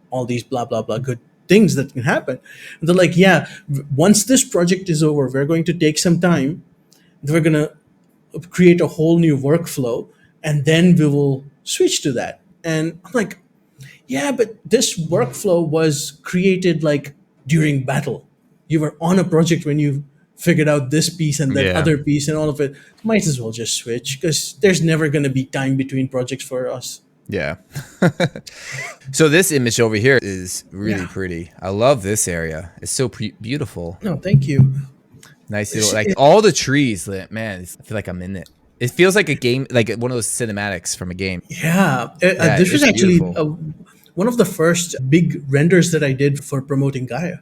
S2: all these blah blah blah good things that can happen. And they're like, yeah, once this project is over, we're going to take some time. We're gonna create a whole new workflow, and then we will switch to that. And I'm like, yeah, but this workflow was created like during battle. You were on a project when you figured out this piece and that
S1: Yeah.
S2: other piece and all of it. Might as well just switch because there's never going to be time between projects for us.
S1: Yeah. So this image over here is really
S2: Yeah.
S1: pretty. I love this area. It's so beautiful.
S2: No, thank you.
S1: Nice little, like all the trees, man. I feel like I'm in it. It feels like a game, like one of those cinematics from a game.
S2: Yeah,
S1: Yeah,
S2: this was
S1: it's
S2: actually
S1: beautiful.
S2: one of the first big renders that I did for promoting Gaia.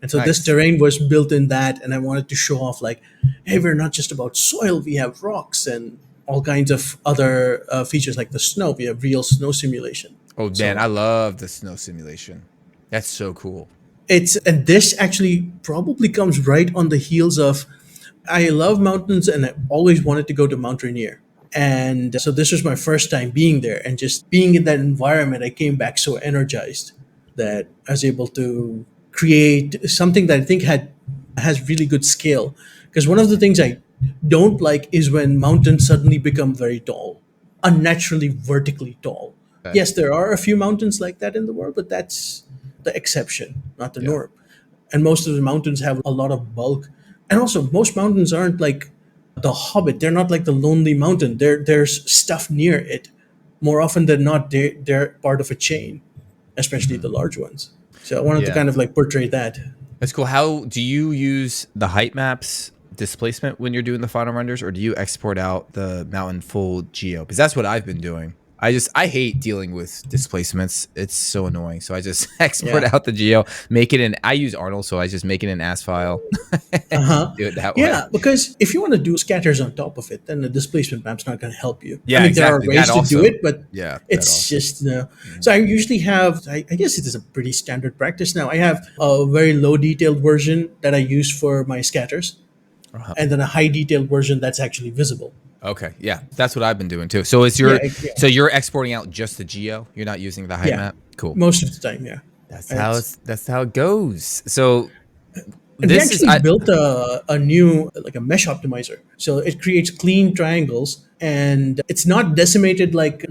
S2: And so this
S1: Nice.
S2: terrain was built in that, and I wanted to show off like, hey, we're not just about soil, we have rocks and all kinds of other features like the snow. We have real snow simulation.
S1: Oh man,
S2: So
S1: I love the snow simulation. That's so cool.
S2: and this actually probably comes right on the heels of I love mountains and I always wanted to go to Mount Rainier. And so this was my first time being there, and just being in that environment, I came back so energized that I was able to create something that I think has really good scale. Because one of the things I don't like is when mountains suddenly become very tall, unnaturally vertically tall.
S1: Okay.
S2: Yes, there are a few mountains like that in the world, but that's the exception, not the
S1: Yeah.
S2: norm. And most of the mountains have a lot of bulk. And also, most mountains aren't like the Hobbit. They're not like the Lonely Mountain. There's stuff near it. More often than not, they're part of a chain, especially the large ones. So I wanted to
S1: Yeah.
S2: kind of like portray that.
S1: That's cool. How do you use the height maps displacement when you're doing the final renders, or do you export out the mountain full geo? Because that's what I've been doing. I hate dealing with displacements. It's so annoying. So I just export
S2: Yeah.
S1: out the geo, make it in. I use Arnold, so I just make it in AS file.
S2: Uh
S1: Just
S2: huh.
S1: do it that way.
S2: Yeah, because if you want to do scatters on top of it, then the displacement map's not going to help you. I
S1: Yeah,
S2: mean, there are
S1: exactly. That
S2: ways to do
S1: also.
S2: it, but
S1: Yeah, that
S2: it's
S1: also.
S2: just so I usually have. I guess it is a pretty standard practice now. I have a very low detailed version that I use for my scatters,
S1: Uh-huh.
S2: and then a high detailed version that's actually visible.
S1: Okay, yeah, that's what I've been doing too. So is
S2: Yeah,
S1: your
S2: yeah,
S1: so you're exporting out just the geo? You're not using the height
S2: yeah.
S1: map? Cool.
S2: Most of the time, yeah. It's
S1: That's how it goes. So
S2: and we
S1: this is
S2: actually built a new like a mesh optimizer, so it creates clean triangles, and it's not decimated like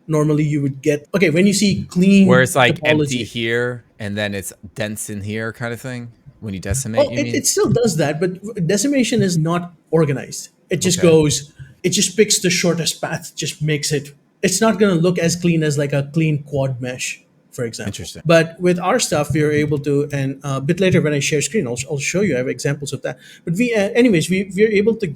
S2: normally you would get. Okay, when you see
S1: where
S2: clean
S1: it's like empty
S2: topology,
S1: here and then it's dense in here kind of thing when you decimate,
S2: oh,
S1: you
S2: it
S1: mean?
S2: still does that, but decimation is not organized. It just
S1: Okay.
S2: goes, it just picks the shortest path, just makes it it's not going to look as clean as like a clean quad mesh, for example.
S1: Interesting.
S2: But with our stuff, we are able to, and a bit later when I share screen, I'll show you. I have examples of that. But anyways, we are able to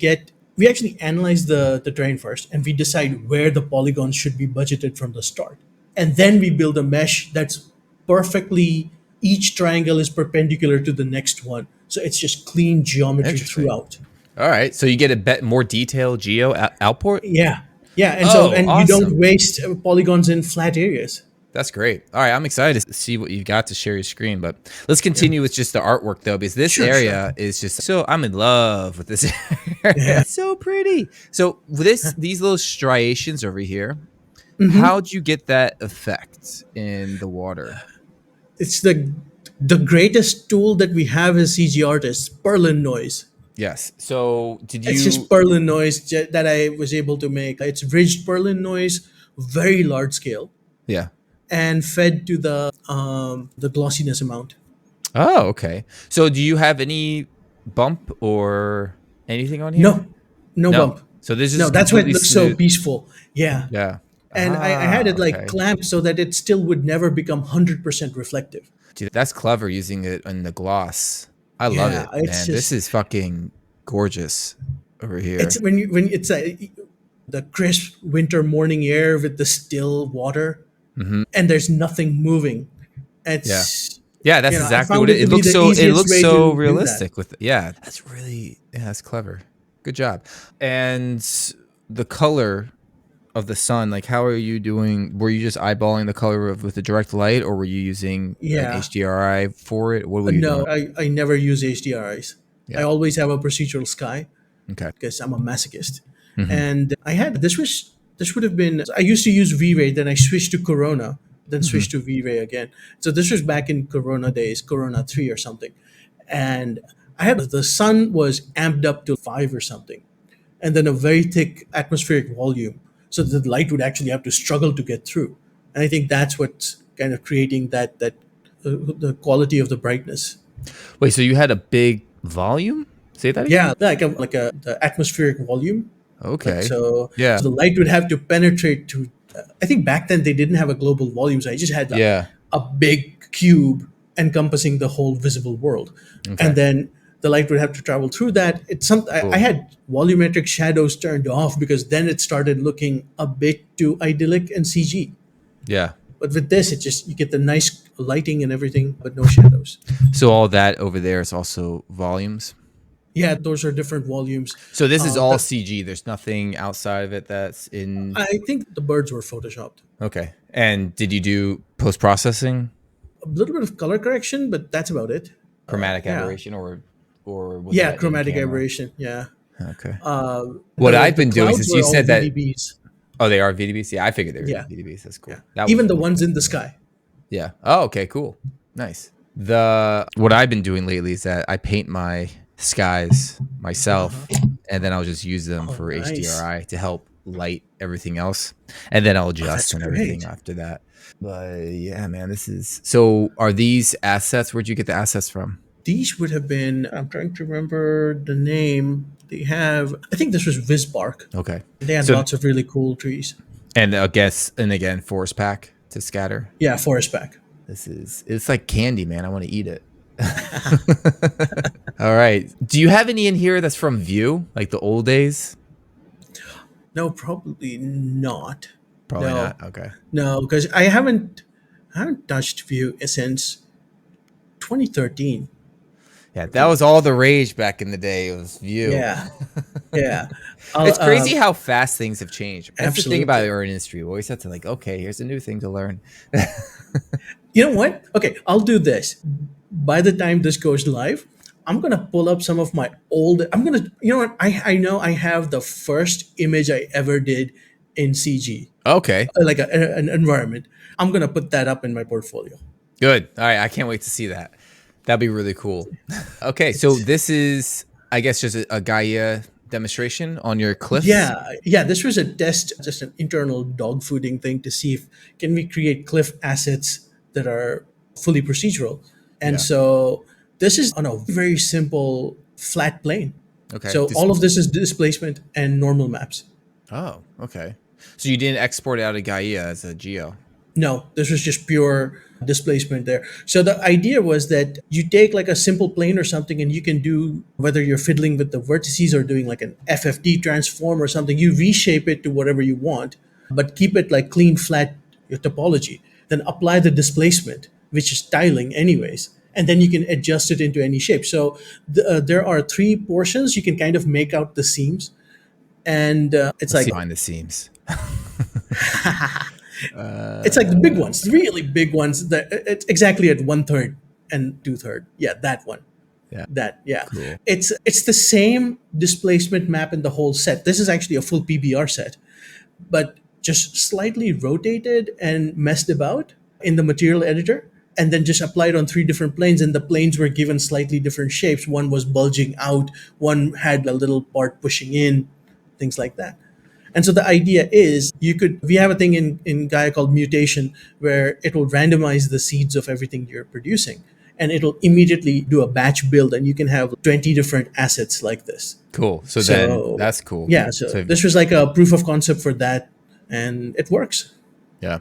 S2: we actually analyze the terrain first, and we decide where the polygons should be budgeted from the start, and then we build a mesh that's perfectly. Each triangle is perpendicular to the next one, so it's just clean geometry
S1: Interesting.
S2: throughout.
S1: All right. So you get a bit more detailed geo output.
S2: Yeah, yeah, and
S1: Oh,
S2: you don't
S1: awesome.
S2: waste polygons in flat areas.
S1: That's great. All right, I'm excited to see what you got to share your screen, but let's continue with just the artwork though, because this
S2: Sure, sure.
S1: area is just so I'm in love with this area.
S2: Yeah.
S1: It's so pretty. So these little striations over here,
S2: Mm-hmm.
S1: how'd you get that effect in the water?
S2: It's the greatest tool that we have as CG artists, Perlin noise.
S1: Yes. So did
S2: It's
S1: you?
S2: just Perlin noise that I was able to make. It's ridged Perlin noise, very large scale,
S1: Yeah.
S2: and fed to the glossiness amount.
S1: Oh, okay. So do you have any bump or anything on here?
S2: No, no
S1: No.
S2: bump.
S1: So this
S2: No,
S1: is
S2: that's why it
S1: completely
S2: looks so
S1: smooth.
S2: peaceful. Yeah.
S1: Yeah.
S2: And I had it like
S1: Okay.
S2: clamped so that it still would never become 100% reflective.
S1: Dude, that's clever using it in the gloss. I love
S2: Yeah,
S1: it,
S2: it's
S1: man. This
S2: just
S1: is fucking gorgeous over here.
S2: it's when it's the crisp winter morning air with the still water, and there's nothing moving.
S1: Yeah.
S2: It's
S1: Yeah, that's
S2: I
S1: exactly
S2: found
S1: what
S2: it to
S1: it
S2: be
S1: looks
S2: the
S1: so
S2: easiest way to do
S1: realistic with yeah. That's clever. Good job. And the color of the sun, like how are you doing? Were you just eyeballing the color with the direct light or were you using an
S2: Yeah.
S1: HDRI for it? What were you
S2: No,
S1: doing?
S2: I never use HDRIs. I
S1: Yeah.
S2: always have a procedural sky
S1: Okay.
S2: because I'm a masochist.
S1: Mm-hmm.
S2: And I had this would have been I used to use V-Ray, then I switched to Corona, then switched to V-Ray again. So this was back in Corona days, Corona 3 or something. And I had the sun was amped up to 5 or something, and then a very thick atmospheric volume, so that the light would actually have to struggle to get through. And I think that's what's kind of creating the quality of the brightness.
S1: Wait, so you had a big volume? Say that again?
S2: Yeah, like a the atmospheric volume. Like
S1: Okay.
S2: so,
S1: Yeah.
S2: so the light would have to penetrate to. I think back then they didn't have a global volume, so I just had
S1: Yeah.
S2: a big cube encompassing the whole visible world,
S1: Okay.
S2: and then the light would have to travel through that. I
S1: Cool.
S2: had volumetric shadows turned off because then it started looking a bit too idyllic and CG.
S1: Yeah.
S2: But with this, it just you get the nice lighting and everything, but no shadows.
S1: So all that over there is also volumes.
S2: Yeah, those are different volumes.
S1: So this is all
S2: that-
S1: CG. There's nothing outside of it that's in.
S2: I think the birds were photoshopped.
S1: Okay. And did you do post processing,
S2: A little bit of color correction, but that's about it.
S1: chromatic
S2: yeah.
S1: aberration, or was
S2: Yeah,
S1: that in
S2: chromatic
S1: camera?
S2: aberration. Yeah.
S1: Okay.
S2: What
S1: I've been doing since you said that.
S2: VDBs.
S1: Oh, they are VDBs. Yeah, I figured they were
S2: Yeah.
S1: VDBs. That's cool.
S2: Yeah.
S1: That
S2: Even
S1: was
S2: the
S1: really
S2: ones
S1: cool.
S2: in the sky.
S1: Yeah. Oh, okay. Cool. Nice. What I've been doing lately is that I paint my skies myself, and then I'll just use them for
S2: nice.
S1: HDRI to help light everything else, and then I'll adjust
S2: that's
S1: and everything
S2: great.
S1: after that. But yeah, man, this is so. Are these assets? Where'd you get the assets from?
S2: These would have been. I'm trying to remember the name. They have. I think this was Vizbark.
S1: Okay.
S2: They had
S1: So-
S2: lots of really cool trees.
S1: And I guess, and again, forest pack to scatter.
S2: Yeah, forest pack.
S1: It's like candy, man. I want to eat it. All right. Do you have any in here that's from Vue, like the old days?
S2: No, probably not.
S1: Probably
S2: No.
S1: not. Okay.
S2: No, because I haven't touched Vue since 2013.
S1: Yeah, that was all the rage back in the day. It was Vue.
S2: Yeah, yeah.
S1: It's crazy how fast things have changed. That's the thing about
S2: Absolutely.
S1: our industry. We always have to like, okay, here's a new thing to learn.
S2: You know what? Okay, I'll do this. By the time this goes live, I'm gonna pull up some of my old. You know what? I know I have the first image I ever did in CG,
S1: Okay,
S2: like an environment. I'm gonna put that up in my portfolio.
S1: good. All right, I can't wait to see that. That'd be really cool. Okay, so this is, I guess, just a Gaea demonstration on your cliffs.
S2: Yeah. This was a test, just an internal dog fooding thing to see if can we create cliff assets that are fully procedural. And
S1: Yeah.
S2: so this is on a very simple flat plane.
S1: Okay.
S2: So all of this is displacement and normal maps.
S1: Oh, okay. So you didn't export it out of Gaea as a geo.
S2: No, this was just pure displacement there. So the idea was that you take like a simple plane or something, and you can do, whether you're fiddling with the vertices or doing like an FFD transform or something, you reshape it to whatever you want, but keep it like clean, flat, your topology. Then apply the displacement, which is tiling anyways, and then you can adjust it into any shape. So there are three portions. You can kind of make out the seams, and
S1: Let's see behind the seams.
S2: it's like the big ones, the really big ones. That it's exactly at 1/3 and 2/3. Yeah, that one.
S1: Yeah.
S2: That, yeah.
S1: Cool.
S2: It's the same displacement map in the whole set. This is actually a full PBR set, but just slightly rotated and messed about in the material editor, and then just applied on three different planes. And the planes were given slightly different shapes. One was bulging out, one had a little part pushing in, things like that. And so the idea is we have a thing in Gaia called mutation, where it will randomize the seeds of everything you're producing. And it'll immediately do a batch build, and you can have 20 different assets like this.
S1: Cool. So then that's cool.
S2: Yeah. So this was like a proof of concept for that, and it works.
S1: Yeah.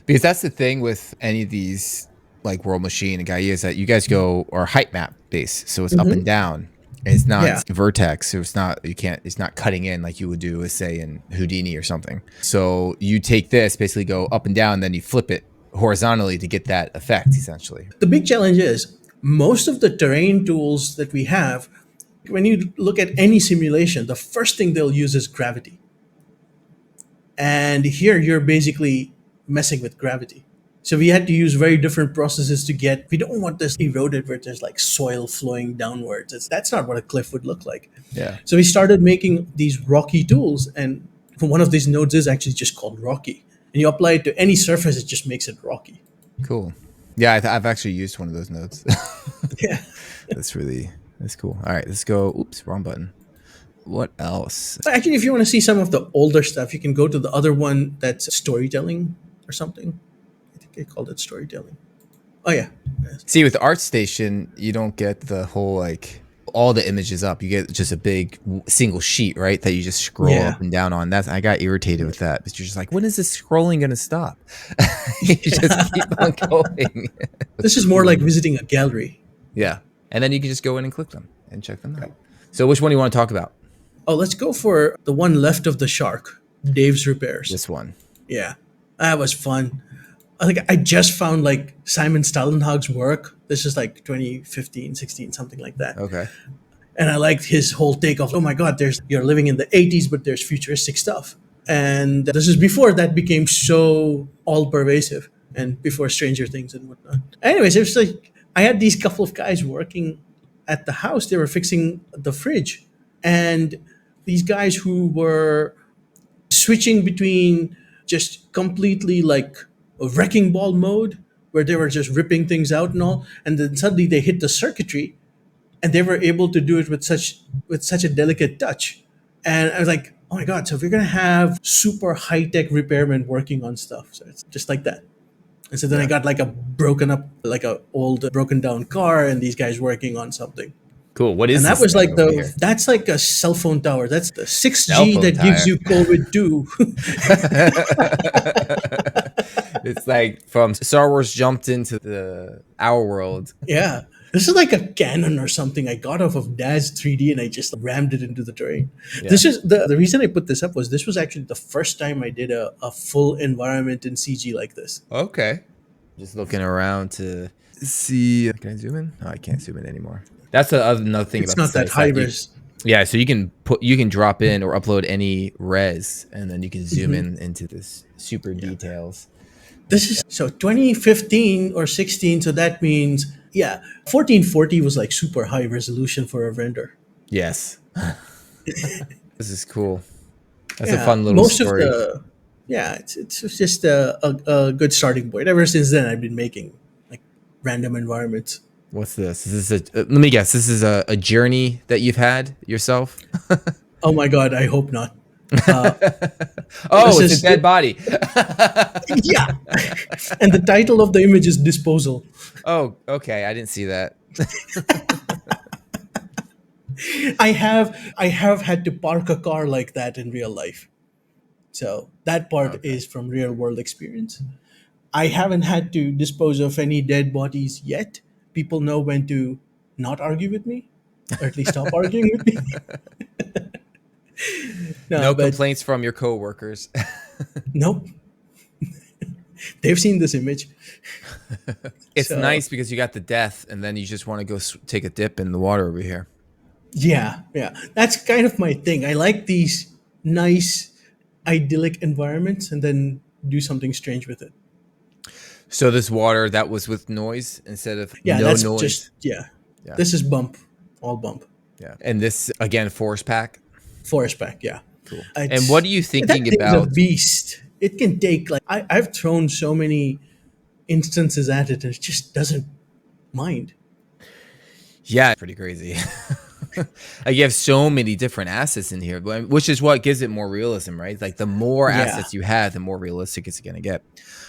S1: Because that's the thing with any of these like World Machine and Gaia, is that you guys are height map based. So it's up and down. And it's not vertex, so it's not cutting in like you would do, let's say, in Houdini or something. So you take this, basically go up and down, then you flip it horizontally to get that effect, essentially.
S2: The big challenge is most of the terrain tools that we have, when you look at any simulation, the first thing they'll use is gravity. And here you're basically messing with gravity. So we had to use very different processes we don't want this eroded where there's like soil flowing downwards. That's not what a cliff would look like.
S1: Yeah.
S2: So we started making these rocky tools, and one of these nodes is actually just called rocky. And you apply it to any surface, it just makes it rocky.
S1: Cool. Yeah, I've actually used one of those nodes.
S2: Yeah.
S1: That's cool. All right, let's go. Oops, wrong button. What else?
S2: Actually, if you want to see some of the older stuff, you can go to the other one that's storytelling or something. I called it storytelling. Oh yeah.
S1: See, with ArtStation, you don't get the whole like all the images up. You get just a big single sheet, right? That you just scroll up and down on. I got irritated with that. But you're just like, when is this scrolling going to stop? You just keep on going.
S2: This is more like visiting a gallery.
S1: Yeah, and then you can just go in and click them and check them out. So, which one do you want to talk about?
S2: Oh, let's go for the one left of the shark, Dave's repairs.
S1: This one.
S2: Yeah, that was fun. I just found like Simon Stalenhag's work. This is like 2015, 16, something like that.
S1: Okay.
S2: And I liked his whole take of, oh my God, you're living in the 80s, but there's futuristic stuff. And this is before that became so all pervasive, and before Stranger Things and whatnot. Anyways, it was like, I had these couple of guys working at the house. They were fixing the fridge. And these guys who were switching between just completely like a wrecking ball mode, where they were just ripping things out and all, and then suddenly they hit the circuitry, and they were able to do it with such a delicate touch. And I was like, oh my God, so we're gonna have super high-tech repairmen working on stuff. So it's just like that. And so then I got like a old broken down car, and these guys working on something.
S1: Cool. What is
S2: and that
S1: this
S2: was like
S1: here?
S2: That's like a cell phone tower. That's the 6G that gives you COVID too.
S1: It's like from Star Wars jumped into our world.
S2: Yeah. This is like a cannon or something I got off of Dad's 3D, and I just rammed it into the terrain. Yeah. This is the reason I put this up was this was actually the first time I did a full environment in CG like this.
S1: Okay. Just looking around to see. Can I zoom in? No, I can't zoom in anymore. That's another thing
S2: it's
S1: about
S2: not that high res.
S1: Yeah, so you can drop in or upload any res, and then you can zoom in into this super details.
S2: This is so 2015 or 16, so that means 1440 was like super high resolution for a render.
S1: Yes. This is cool. That's a fun little story.
S2: It's just a good starting point. Ever since then, I've been making like random environments.
S1: What's this? Let me guess. This is a journey that you've had yourself?
S2: Oh my God, I hope not.
S1: It's a dead body.
S2: Yeah. And the title of the image is Disposal.
S1: Oh, okay. I didn't see that.
S2: I have had to park a car like that in real life. So that part
S1: Okay.
S2: is from real world experience. I haven't had to dispose of any dead bodies yet. People know when to not argue with me, or at least stop arguing with me. No,
S1: No
S2: but
S1: complaints from your coworkers.
S2: nope, they've seen this image.
S1: It's
S2: So
S1: nice because you got the death, and then you just want to go take a dip in the water over here.
S2: yeah, that's kind of my thing. I like these nice, idyllic environments, and then do something strange with it.
S1: So this water that was with noise instead of
S2: Yeah,
S1: no
S2: that's just
S1: noise.
S2: yeah.
S1: Yeah,
S2: This is bump, all bump.
S1: yeah. And this again, force pack.
S2: Forest pack, yeah.
S1: Cool. And what
S2: It's
S1: are you
S2: that
S1: thinking
S2: thing's a
S1: about?
S2: beast. It can take like I've thrown so many instances at it, and it just doesn't mind.
S1: Yeah, pretty crazy. Like you have so many different assets in here, which is what gives it more realism, right? Like the more
S2: Yeah.
S1: assets you have, the more realistic it's going to get.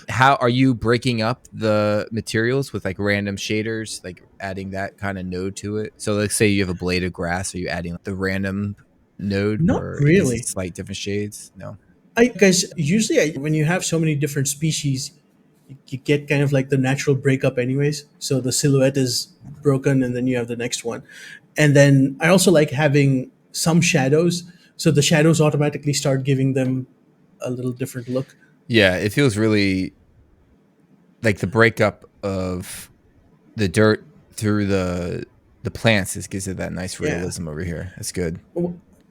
S1: How are you breaking up the materials with like random shaders, like adding that kind of node to it? So let's say you have a blade of grass, are you adding the random node
S2: Not
S1: where it gives it
S2: really.
S1: slight different shades? No.
S2: I guess usually when you have so many different species, you get kind of like the natural breakup anyways. So the silhouette is broken and then you have the next one. And then I also like having some shadows. So the shadows automatically start giving them a little different look.
S1: Yeah, it feels really like the breakup of the dirt through the plants is gives it that nice
S2: Yeah.
S1: realism over here. That's good.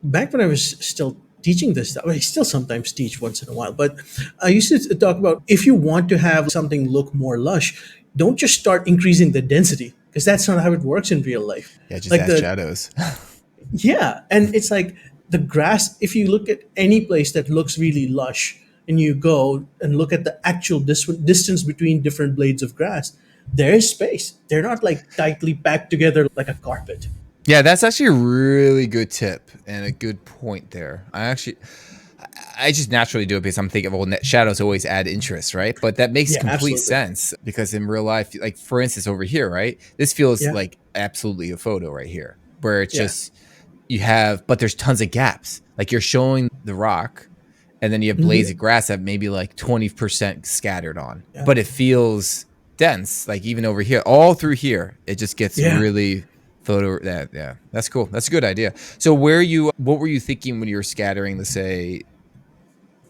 S2: Back when I was still teaching this stuff, I still sometimes teach once in a while, but I used to talk about if you want to have something look more lush, don't just start increasing the density because that's not how it works in real life.
S1: Yeah, just
S2: Like
S1: add
S2: the
S1: shadows.
S2: yeah, and it's like the grass. If you look at any place that looks really lush, and you go and look at the actual distance between different blades of grass, there is space. They're not like tightly packed together like a carpet.
S1: Yeah, that's actually a really good tip and a good point there. I just naturally do it because I'm thinking, well, shadows always add interest, right? But that makes
S2: Yeah,
S1: complete
S2: absolutely.
S1: sense because in real life, like for instance, over here, right? This feels
S2: Yeah,
S1: like absolutely a photo right here, where it's
S2: yeah.
S1: just you have, but there's tons of gaps. Like you're showing the rock, and then you have blades
S2: Hmm.
S1: of grass that maybe like 20% scattered on,
S2: Yeah,
S1: but it feels dense. Like even over here, all through here, it just gets
S2: yeah.
S1: really photo. That yeah, that's cool. That's a good idea. So where you, what were you thinking when you were scattering, let's say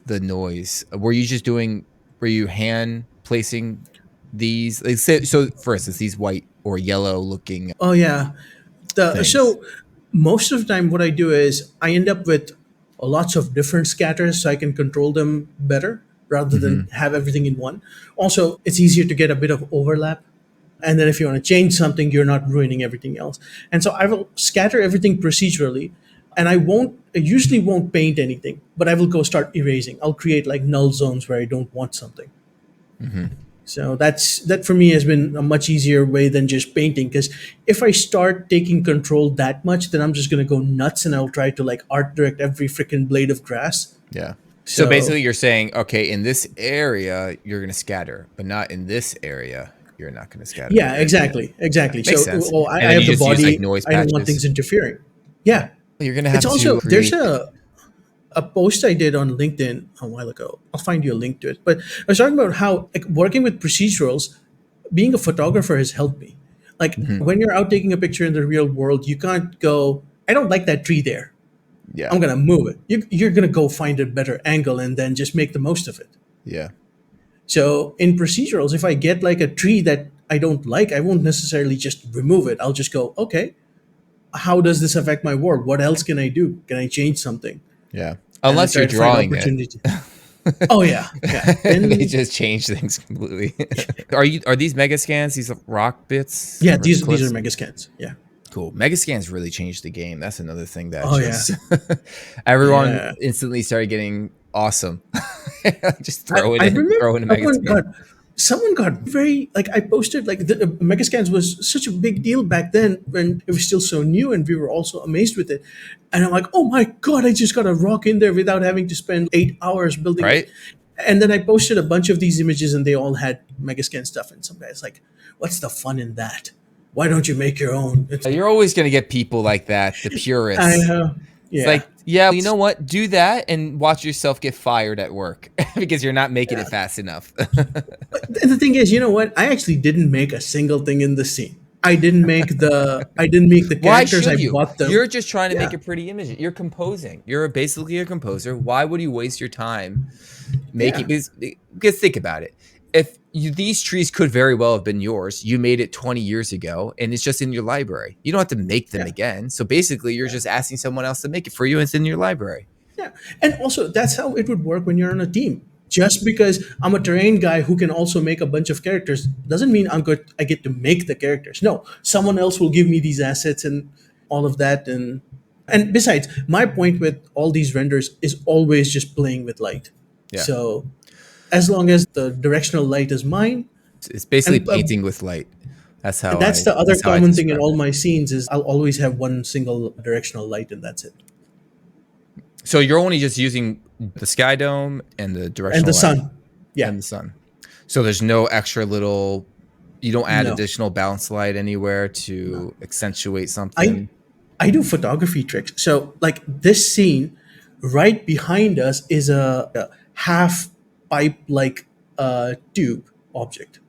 S1: the noise? Were you just doing? Were you hand placing these? Like say, so for instance, these white or yellow looking
S2: Oh yeah. The
S1: things.
S2: so most of the time, what I do is I end up with lots of different scatters, so I can control them better rather than
S1: Hmm.
S2: have everything in one. Also, it's easier to get a bit of overlap. And then if you want to change something, you're not ruining everything else. And so I will scatter everything procedurally, and I usually won't paint anything, but I will go start erasing. I'll create like null zones where I don't want something.
S1: Hmm.
S2: So that for me has been a much easier way than just painting, because if I start taking control that much, then I'm just going to go nuts and I'll try to like art direct every freaking blade of grass.
S1: Yeah. So
S2: So
S1: basically, you're saying, okay, in this area you're going to scatter, but not in this area. You're not going to scatter.
S2: yeah,
S1: Yeah. Yeah,
S2: exactly.
S1: makes
S2: So
S1: sense. And
S2: I
S1: then
S2: have
S1: you
S2: the
S1: just use like
S2: body.
S1: noise
S2: I don't want
S1: patches.
S2: things interfering.
S1: Yeah.
S2: Yeah.
S1: You're going to
S2: It's
S1: have to
S2: also there's
S1: create.
S2: a post I did on LinkedIn a while ago. I'll find you a link to it. But I was talking about how like working with procedurals, being a photographer has helped me. Like
S1: Mhm.
S2: when you're out taking a picture in the real world, you can't go, I don't like that tree there.
S1: Yeah.
S2: I'm gonna move it. You're gonna go find a better angle and then just make the most of it.
S1: Yeah.
S2: So in procedurals, if I get like a tree that I don't like, I won't necessarily just remove it. I'll just go, okay, how does this affect my work? What else can I do? Can I change something?
S1: Yeah.
S2: And I
S1: Unless
S2: try
S1: you're
S2: to find
S1: drawing it.
S2: opportunity. Oh yeah, yeah.
S1: They
S2: Then
S1: just change things completely. Are these mega scans, these rock bits
S2: yeah,
S1: or
S2: these are
S1: cliffs?
S2: mega scans. Yeah.
S1: Cool. Mega scans really changed the game. That's another thing that
S2: Oh yeah,
S1: just everyone
S2: yeah.
S1: instantly started getting awesome. Just
S2: I,
S1: throw it
S2: I
S1: in,
S2: remember
S1: throw in a mega scan.
S2: someone got very like I posted like the Megascans was such a big deal back then when it was still so new and we were also amazed with it. And I'm like, oh my god, I just got a rock in there without having to spend 8 hours building it.
S1: Right?
S2: And then I posted a bunch of these images and they all had Megascan stuff. And some guys like, what's the fun in that? Why don't you make your own? It's
S1: You're always going to get people like that, the
S2: I
S1: purists. It's
S2: Yeah.
S1: like, yeah, you know what? Do that and watch yourself get fired at work because you're not making it fast enough.
S2: And the thing is, you know what? I actually didn't make a single thing in the scene. I didn't make the
S1: Why
S2: characters. I
S1: should you?
S2: bought them.
S1: You're just trying to make
S2: Yeah.
S1: a pretty image. You're composing. You're basically a composer. Why would you waste your time making?
S2: Yeah.
S1: Because think about it. If these trees could very well have been yours, you made it 20 years ago, and it's just in your library. You don't have to make them
S2: Yeah.
S1: again. So basically, you're just asking someone else to make it for you, and it's in your library.
S2: Yeah. And also, that's how it would work when you're on a team. Just because I'm a terrain guy who can also make a bunch of characters doesn't mean I'm good. I get to make the characters. No, someone else will give me these assets and all of that. And besides, my point with all these renders is always just playing with light.
S1: Yeah,
S2: So as long as the directional light is mine,
S1: it's basically
S2: and
S1: painting with light. That's how
S2: that's the other
S1: I
S2: common thing in
S1: describe
S2: all
S1: it.
S2: my scenes is I'll always have one single directional light and that's it.
S1: So you're only just using the sky dome and the
S2: And
S1: directional
S2: the
S1: light
S2: sun. Yeah.
S1: and the sun. So there's no extra little. You don't add
S2: No.
S1: additional bounce light anywhere to accentuate
S2: I
S1: something.
S2: I do photography tricks. So like this scene, right behind us is a half pipe like tube object.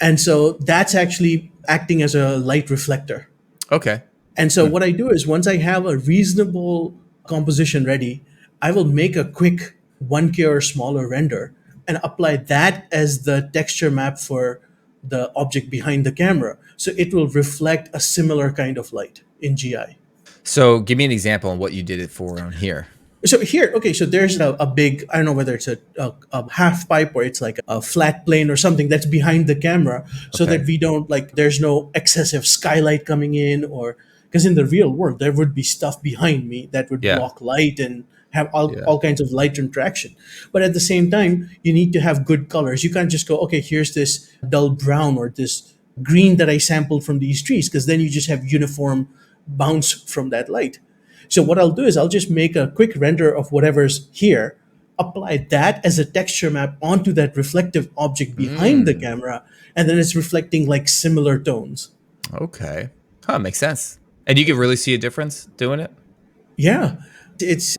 S2: And so that's actually acting as a light reflector.
S1: Okay.
S2: And so what I do is once I have a reasonable composition ready, I will make a quick 1K or smaller render and apply that as the texture map for the object behind the camera. So it will reflect a similar kind of light in GI.
S1: So give me an example on what you did it for on here.
S2: So here, okay, so there's a big, I don't know whether it's a half pipe or it's like a flat plane or something that's behind the camera so
S1: Okay.
S2: that we don't like, there's no excessive skylight coming in or, because in the real world, there would be stuff behind me that would
S1: Yeah.
S2: block light and have
S1: Yeah.
S2: all kinds of light interaction. But at the same time, you need to have good colors. You can't just go, okay, here's this dull brown or this green that I sampled from these trees, because then you just have uniform bounce from that light. So what I'll do is I'll just make a quick render of whatever's here, apply that as a texture map onto that reflective object behind the camera, and then it's reflecting like similar tones.
S1: Okay. Huh, makes sense. And you can really see a difference doing it?
S2: Yeah.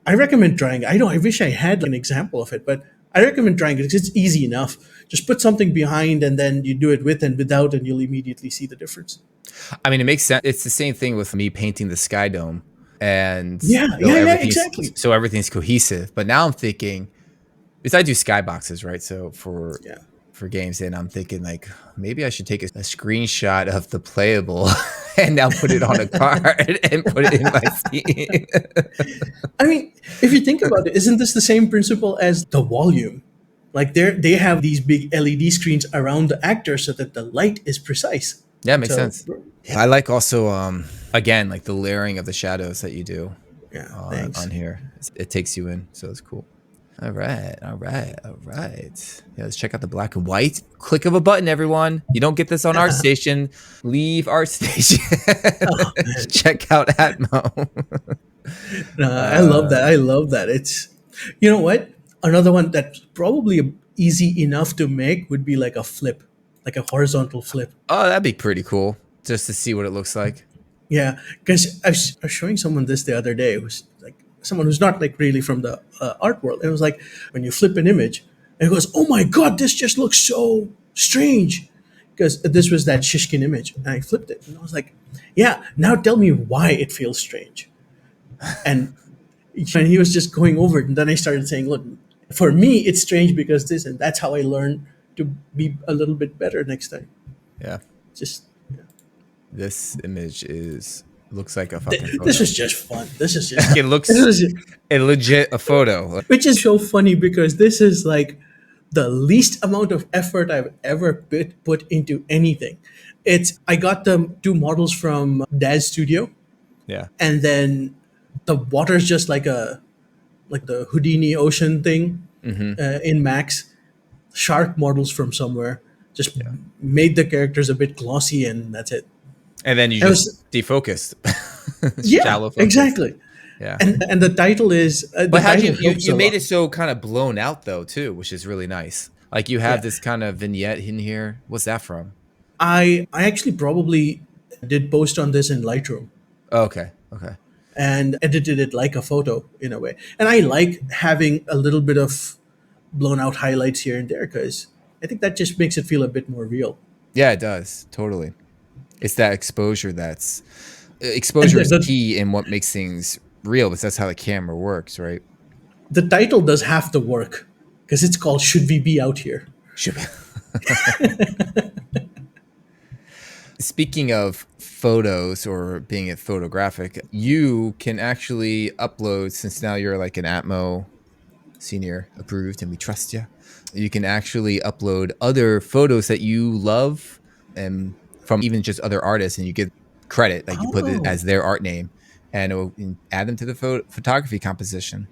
S2: I recommend trying. I wish I had an example of it, but I recommend trying it because it's easy enough. Just put something behind and then you do it with and without and you'll immediately see the difference.
S1: I mean, it makes sense. It's the same thing with me painting the sky dome, and
S2: Yeah, exactly.
S1: so everything's cohesive. But now I'm thinking, because I do skyboxes, right? So
S2: Yeah.
S1: for games, and I'm thinking like maybe I should take a screenshot of the playable and now put it on a card and put it in my scene.
S2: I mean, if you think about it, isn't this the same principle as the volume? Like they have these big LED screens around the actor so that the light is precise.
S1: Yeah, makes
S2: So
S1: sense. I like also again like the layering of the shadows that you do
S2: yeah, thanks.
S1: on here. It takes you in, so it's cool. All right. Yeah, let's check out the black and white. Click of a button, everyone. You don't get this on ArtStation. Leave ArtStation. Check out ATMO.
S2: I love that. I love that. It's, you know what? Another one that's probably easy enough to make would be like a flip, like a horizontal flip.
S1: Oh, that'd be pretty cool, just to see what it looks like.
S2: Yeah, because I was showing someone this the other day. It was like someone who's not like really from the art world. It was like when you flip an image, and it goes, "Oh my god, this just looks so strange," because this was that Shishkin image, and I flipped it, and I was like, "Yeah, now tell me why it feels strange." And he was just going over it, and then I started saying, "Look, for me, it's strange because this, and that's how I learn to be a little bit better next time."
S1: Yeah,
S2: Just
S1: this image looks like a fucking photo.
S2: this is just fun. This is just
S1: It looks
S2: this is just-
S1: legit a photo.
S2: which is so funny because this is like the least amount of effort I've ever put into anything. I got the two models from Dad's studio,
S1: Yeah.
S2: and then the water's just like the Houdini ocean thing in Max. Shark models from somewhere. Just made the characters a bit glossy, and that's it.
S1: And then you
S2: It was-
S1: just defocused.
S2: Yeah,
S1: Shallow focus.
S2: exactly.
S1: Yeah.
S2: And the title is.
S1: But how you made it so kind of blown out though too, which is really nice. Like you have
S2: Yeah.
S1: this kind of vignette in here. What's that from?
S2: I actually probably did post on this in Lightroom.
S1: Oh, okay. Okay.
S2: and edited it like a photo in a way. And I like having a little bit of blown out highlights here and there because I think that just makes it feel a bit more real.
S1: Yeah, it does. Totally. It's that exposure that's
S2: And
S1: exposure is key in what makes things real, because that's how the camera works, right?
S2: the title does have to work because it's called Should We Be Out Here?
S1: Should be. Speaking of photos or being a photographic, you can actually upload, since now you're like an ATMO senior approved and we trust you. You can actually upload other photos that you love and from even just other artists, and you get credit, like you put it
S2: Oh,
S1: as their art name, and it'll add them to the photography composition.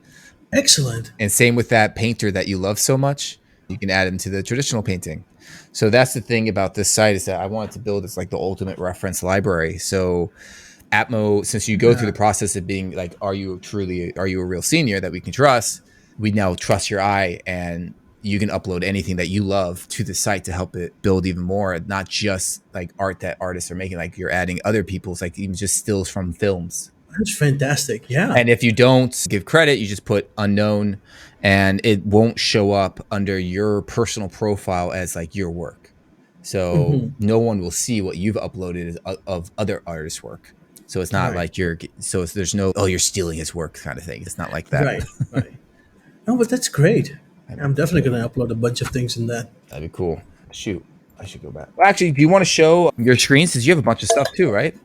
S2: excellent.
S1: And same with that painter that you love so much, you can add them to the traditional painting. So that's the thing about this site, is that I wanted to build this like the ultimate reference library. So ATMO, since you go through the process of being like, are you a real senior that we can trust? We now trust your eye, and you can upload anything that you love to the site to help it build even more, not just like art that artists are making, like you're adding other people's, like even just stills from films.
S2: That's fantastic. Yeah.
S1: And if you don't give credit, you just put unknown, and it won't show up under your personal profile as like your work. So no one will see what you've uploaded of other artists' work. So it's not like there's no, oh, you're stealing his work kind of thing. It's not like that.
S2: Right. No, but that's great. I'm definitely going to upload a bunch of things in that.
S1: That'd be cool. Shoot, I should go back. Well, actually, do you want to show your screen, since you have a bunch of stuff too, right?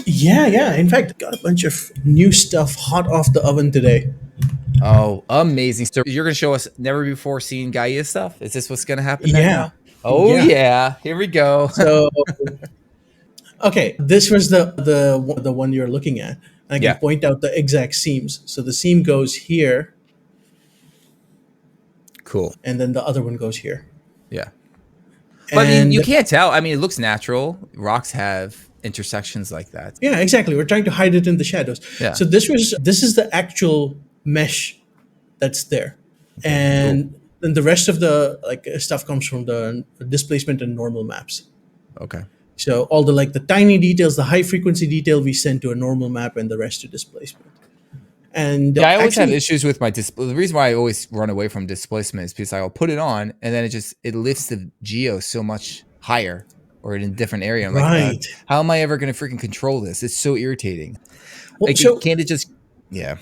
S2: Yeah. In fact, got a bunch of new stuff hot off the oven today.
S1: Oh, amazing. So you're going to show us never before seen Gaea stuff? Is this what's going to happen now? Oh, yeah. Here we go.
S2: So, okay, this was the one you're looking at. I can point out the exact seams. So the seam goes here.
S1: Cool.
S2: And then the other one goes here.
S1: Yeah. But I mean, you can't tell. I mean, it looks natural. Rocks have intersections like that.
S2: Yeah, exactly. We're trying to hide it in the shadows.
S1: Yeah.
S2: So this is the actual mesh that's there. And then the rest of the stuff comes from the displacement and normal maps.
S1: Okay.
S2: So all the tiny details, the high frequency detail, we send to a normal map, and the rest to displacement. And
S1: I always have issues with my the reason why I always run away from displacement is because I'll put it on, and then it lifts the geo so much higher or in a different area. I'm like, how am I ever going to freaking control this? It's so irritating.
S2: Well,
S1: like, can't it just, yeah.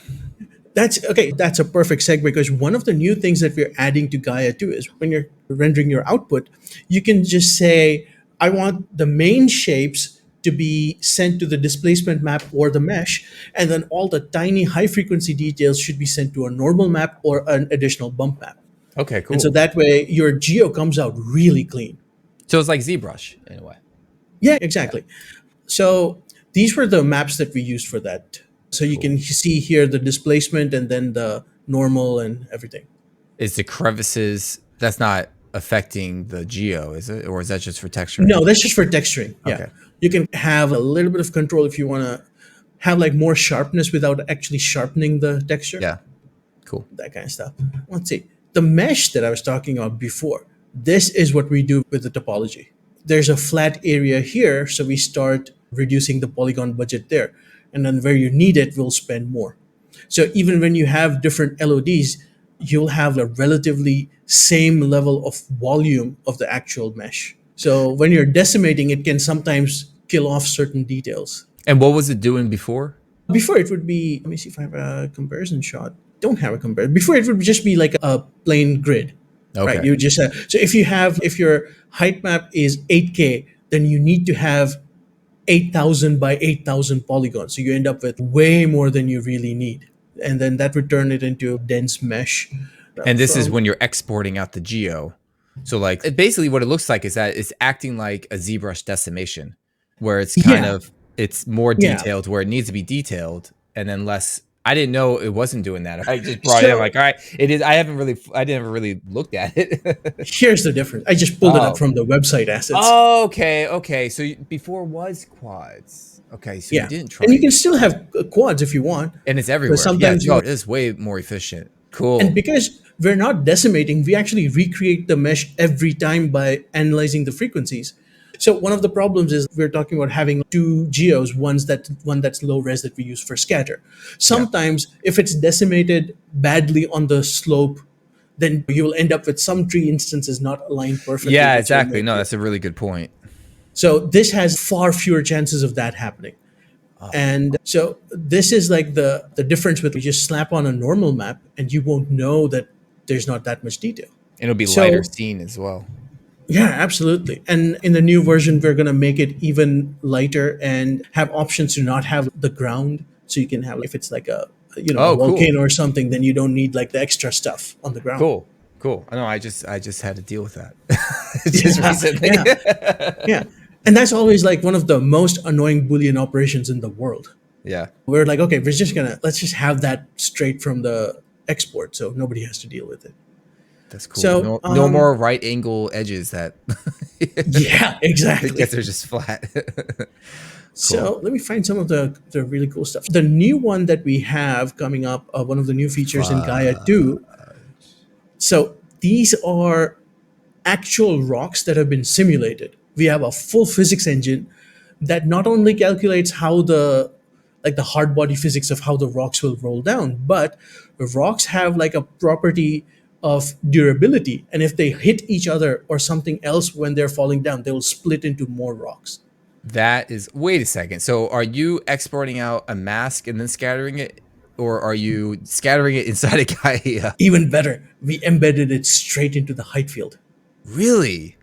S2: That's okay. That's a perfect segue, because one of the new things that we're adding to Gaea 2 is when you're rendering your output, you can just say, I want the main shapes to be sent to the displacement map or the mesh, and then all the tiny high frequency details should be sent to a normal map or an additional bump map.
S1: Okay, cool.
S2: And so that way your geo comes out really clean.
S1: So it's like ZBrush in a way.
S2: Yeah, exactly. Yeah. So these were the maps that we used for that. So you can see here the displacement and then the normal and everything.
S1: Is the crevices, that's not affecting the geo, is it? Or is that just for texturing?
S2: No, that's just for texturing. Yeah.
S1: Okay.
S2: You can have a little bit of control if you want to have more sharpness without actually sharpening the texture.
S1: Yeah. Cool.
S2: That kind of stuff. Let's see. The mesh that I was talking about before, this is what we do with the topology. There's a flat area here, so we start reducing the polygon budget there. And then where you need it, we'll spend more. So even when you have different LODs, you'll have a relatively same level of volume of the actual mesh. So when you're decimating, it can sometimes kill off certain details.
S1: And what was it doing before?
S2: Before it would be, let me see if I have a comparison shot. Don't have a comparison. Before it would just be like a plain grid.
S1: Okay.
S2: Right? You just so if your height map is 8K, then you need to have 8,000 by 8,000 polygons. So you end up with way more than you really need. And then that would turn it into a dense mesh.
S1: And this is when you're exporting out the geo. So basically what it looks like is that it's acting like a ZBrush decimation, where it's kind of, it's more detailed where it needs to be detailed, and then less. I didn't know it wasn't doing that. I just brought it in like, all right, it is. I never really looked at it.
S2: Here's the difference. I just pulled it up from the website assets.
S1: Oh, okay. So before was quads. Okay, so you didn't try.
S2: And you can still have quads if you want.
S1: And it's everywhere. Sometimes it is way more efficient. Cool.
S2: And because we're not decimating, we actually recreate the mesh every time by analyzing the frequencies. So one of the problems is we're talking about having two geos, one that's low res that we use for scatter.
S1: Yeah.
S2: Sometimes if it's decimated badly on the slope, then you'll end up with some tree instances not aligned perfectly
S1: Yeah,
S2: with your
S1: exactly.
S2: main
S1: No,
S2: geo.
S1: that's a really good point.
S2: So this has far fewer chances of that happening. And so this is like the difference with you just slap on a normal map and you won't know that there's not that much detail.
S1: It'll be lighter
S2: So
S1: seen as well.
S2: yeah, absolutely. And in the new version, we're going to make it even lighter and have options to not have the ground. So you can have, if it's like a
S1: Oh, cool.
S2: volcano or something, then you don't need like the extra stuff on the ground.
S1: Cool. Cool. I know I just had to deal with that. Just
S2: Yeah,
S1: recently.
S2: yeah, yeah. And that's always like one of the most annoying Boolean operations in the world.
S1: Yeah.
S2: We're like, okay, let's just have that straight from the export so nobody has to deal with it.
S1: That's cool.
S2: So,
S1: No more right angle edges that
S2: yeah,
S1: I guess
S2: exactly.
S1: they're just flat. Cool.
S2: So let me find some of the really cool stuff. The new one that we have coming up, one of the new features in Gaia
S1: Fudge.
S2: 2. So these are actual rocks that have been simulated. We have a full physics engine that not only calculates how the hard body physics of how the rocks will roll down, but rocks have like a property of durability. And if they hit each other or something else when they're falling down, they will split into more rocks.
S1: That is, wait a second. So are you exporting out a mask and then scattering it? Or are you scattering it inside a Gaia?
S2: Even better, we embedded it straight into the height field.
S1: Really?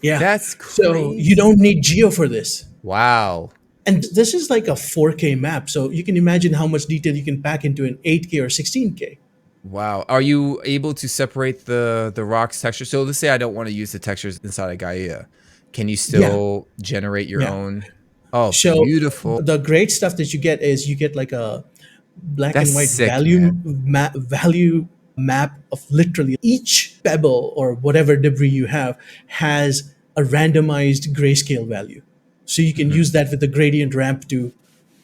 S2: Yeah.
S1: That's
S2: So you
S1: crazy.
S2: don't need geo for this.
S1: Wow.
S2: And this is like a 4K map. So you can imagine how much detail you can pack into an 8K or 16K.
S1: Wow. Are you able to separate the rocks texture? So let's say I don't want to use the textures inside of Gaia. Can you
S2: Yeah.
S1: still generate your
S2: Yeah.
S1: own? Oh,
S2: So
S1: beautiful.
S2: the great stuff that you get is you get like a black
S1: That's
S2: and white
S1: sick, man.
S2: value map of literally each pebble or whatever debris you have has a randomized grayscale value. So you can
S1: Mhm.
S2: use that with the gradient ramp to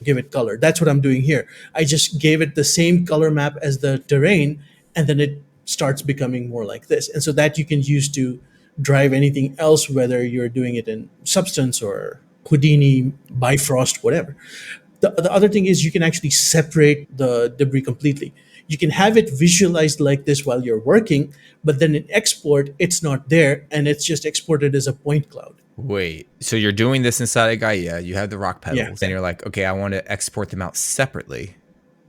S2: give it color. That's what I'm doing here. I just gave it the same color map as the terrain, and then it starts becoming more like this. And so that you can use to drive anything else, whether you're doing it in Substance or Houdini, Bifrost, whatever. The other thing is you can actually separate the debris completely. You can have it visualized like this while you're working, but then in export, it's not there and it's just exported as a point cloud.
S1: Wait, so you're doing this inside of Gaia. You have the rock
S2: Yeah.
S1: petals, and you're like, okay, I want to export them out separately.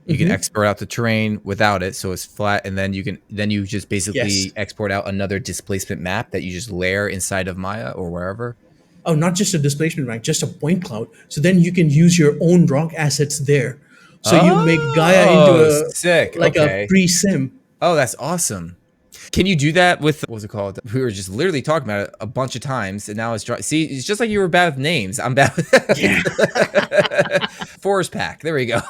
S1: You can
S2: Hmm.
S1: export out the terrain without it, so it's flat, and then you just
S2: Yes.
S1: basically export out another displacement map that you just layer inside of Maya or wherever.
S2: Oh, not just a displacement rank, just a point cloud. So then you can use your own rock assets there. So you make Gaia into
S1: Oh,
S2: a
S1: sick.
S2: like a
S1: Okay.
S2: pre-sim.
S1: Oh, that's awesome. Can you do that with what's it called? We were just literally talking about it a bunch of times, and now it's dry. See, it's just like you were bad with names. I'm bad
S2: Yeah.
S1: with Forest Pack. There we go.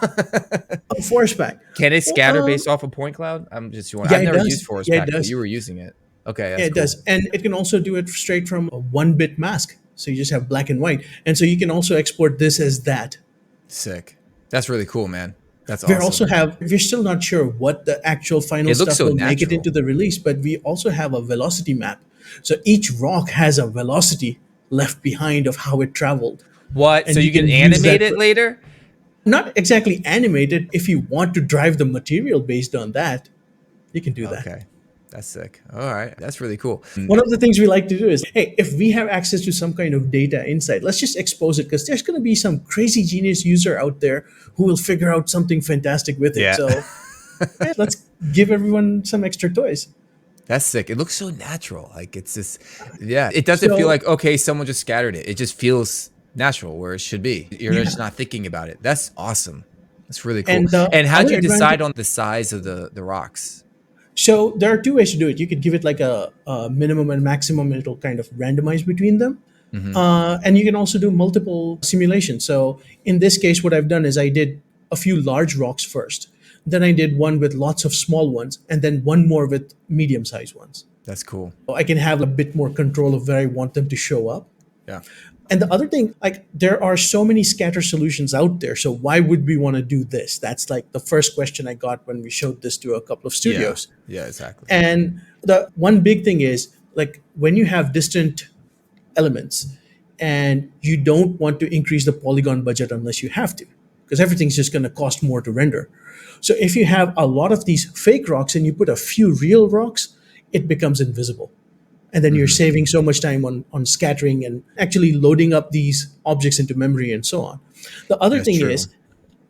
S2: A force pack.
S1: Can it
S2: Well,
S1: scatter based off a point cloud? I'm just wondering.
S2: yeah,
S1: I've
S2: it
S1: never used
S2: does.
S1: Forest
S2: Yeah, it
S1: Pack, but
S2: does.
S1: you were using it. Okay,
S2: Yeah,
S1: that's
S2: it
S1: cool.
S2: does. And it can also do it straight from a 1 bit mask. So you just have black and white. And so you can also export this as that.
S1: Sick. That's really cool, man. That's
S2: We
S1: awesome.
S2: have, we're still not sure what the actual final
S1: It looks
S2: stuff
S1: so
S2: will make it
S1: natural.
S2: into the release, but we also have a velocity map. So each rock has a velocity left behind of how it traveled.
S1: What? So
S2: And you
S1: you can
S2: can use
S1: animate
S2: that
S1: it
S2: for,
S1: later?
S2: not exactly animated. If you want to drive the material based on that, you can do that.
S1: Okay. That's sick. All right. That's really cool.
S2: One of the things we like to do is, hey, if we have access to some kind of data insight, let's just expose it because there's going to be some crazy genius user out there who will figure out something fantastic with it.
S1: Yeah.
S2: So let's give everyone some extra toys.
S1: That's sick. It looks so natural. Like it's just, yeah. It doesn't feel
S2: So
S1: like, okay, someone just scattered it. It just feels natural where it should be. You're just
S2: yeah,
S1: not thinking about it. That's awesome. That's really cool.
S2: and the
S1: And how'd
S2: other
S1: you decide
S2: advantage.
S1: on the size of the rocks?
S2: So there are two ways to do it. You could give it like a minimum and maximum, and it'll kind of randomize between them.
S1: Hmm.
S2: And you can also do multiple simulations. So in this case, what I've done is I did a few large rocks first. Then I did one with lots of small ones, and then one more with medium sized ones.
S1: That's cool.
S2: So I can have a bit more control of where I want them to show up.
S1: Yeah.
S2: And the other thing, like there are so many scatter solutions out there. So why would we want to do this? That's like the first question I got when we showed this to a couple of
S1: Yeah.
S2: studios.
S1: Yeah, exactly.
S2: And the one big thing is like when you have distant elements, and you don't want to increase the polygon budget unless you have to, because everything's just going to cost more to render. So if you have a lot of these fake rocks and you put a few real rocks, it becomes invisible. And then you're saving so much time on scattering and actually loading up these objects into memory and so on. The other
S1: That's
S2: thing
S1: true.
S2: is,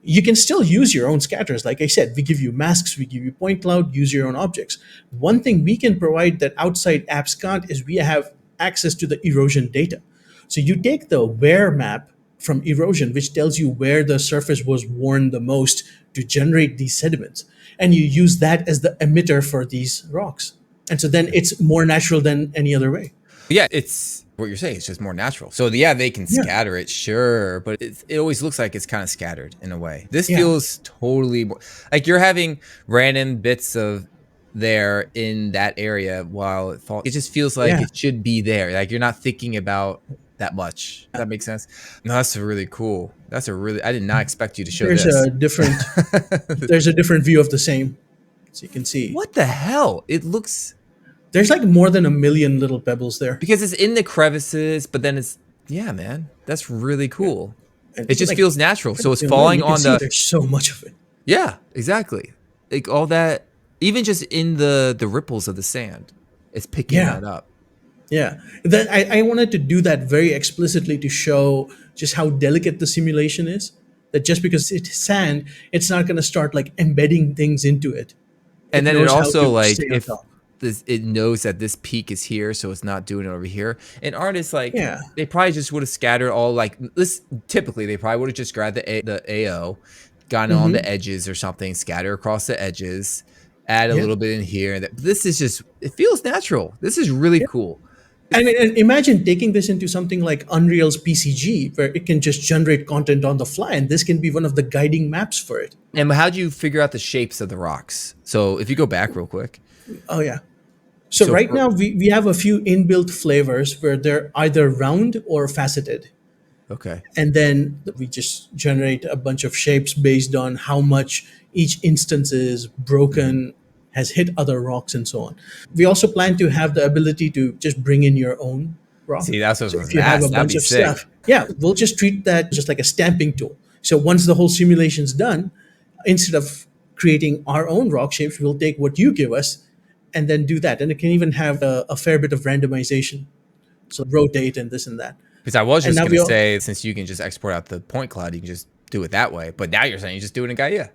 S2: you can still use your own scatters. Like I said, we give you masks, we give you point cloud, use your own objects. One thing we can provide that outside apps can't is we have access to the erosion data. So you take the wear map from erosion, which tells you where the surface was worn the most to generate these sediments, and you use that as the emitter for these rocks. And so then it's more natural than any other way.
S1: Yeah, it's what you're saying. It's just more natural. So yeah, they can
S2: Yeah.
S1: scatter it, sure, but it always looks like it's kind of scattered in a way. This
S2: Yeah.
S1: feels totally like you're having random bits of there in that area while it falls. It just feels like
S2: Yeah.
S1: it should be there. Like you're not thinking about that much. Does that make sense? No, that's really cool. I did not expect you to show
S2: There's
S1: this.
S2: a different there's a different view of the same. So you can see
S1: What the hell? It looks,
S2: there's like more than 1 million little pebbles there.
S1: because it's in the crevices, but then it's, yeah, man, that's really cool.
S2: And
S1: It just
S2: like,
S1: feels natural. So it's
S2: you know,
S1: falling
S2: you can
S1: on
S2: see
S1: the,
S2: there's so much of it.
S1: yeah, exactly. Like all that, even just in the ripples of the sand, it's picking
S2: Yeah.
S1: that up.
S2: Yeah. Then I wanted to do that very explicitly to show just how delicate the simulation is. That just because it's sand, it's not going to start like embedding things into it.
S1: And then it
S2: knows how
S1: also,
S2: to
S1: like,
S2: stay on
S1: if
S2: top.
S1: this, it knows that this peak is here, so it's not doing it over here. And artists, like,
S2: Yeah.
S1: they probably just would have scattered all, like, this, typically they probably would have just grabbed the AO, gone on the edges or something, scatter across the edges, add a
S2: Yeah.
S1: little bit in here. This is just, it feels natural. This is really cool.
S2: I mean, and imagine taking this into something like Unreal's PCG, where it can just generate content on the fly, and this can be one of the guiding maps for it.
S1: And how'd you figure out the shapes of the rocks? So if you go back real quick.
S2: Oh, yeah. So,
S1: So
S2: right
S1: for-
S2: now, we have a few inbuilt flavors where they're either round or faceted.
S1: Okay.
S2: And then we just generate a bunch of shapes based on how much each instance is broken, has hit other rocks, and so on. We also plan to have the ability to just bring in your own rock.
S1: See, that's what I was
S2: So
S1: gonna
S2: if you have a
S1: ask. That'd
S2: bunch
S1: be
S2: of
S1: sick.
S2: stuff, yeah, we'll just treat that just like a stamping tool. So once the whole simulation's done, instead of creating our own rock shapes, we'll take what you give us and then do that. And it can even have a fair bit of randomization. So rotate and this and that.
S1: Because I was
S2: And
S1: just
S2: now
S1: going
S2: we
S1: to
S2: all-
S1: say, since you can just export out the point cloud, you can just do it that way. But now you're saying you just do it in Gaea.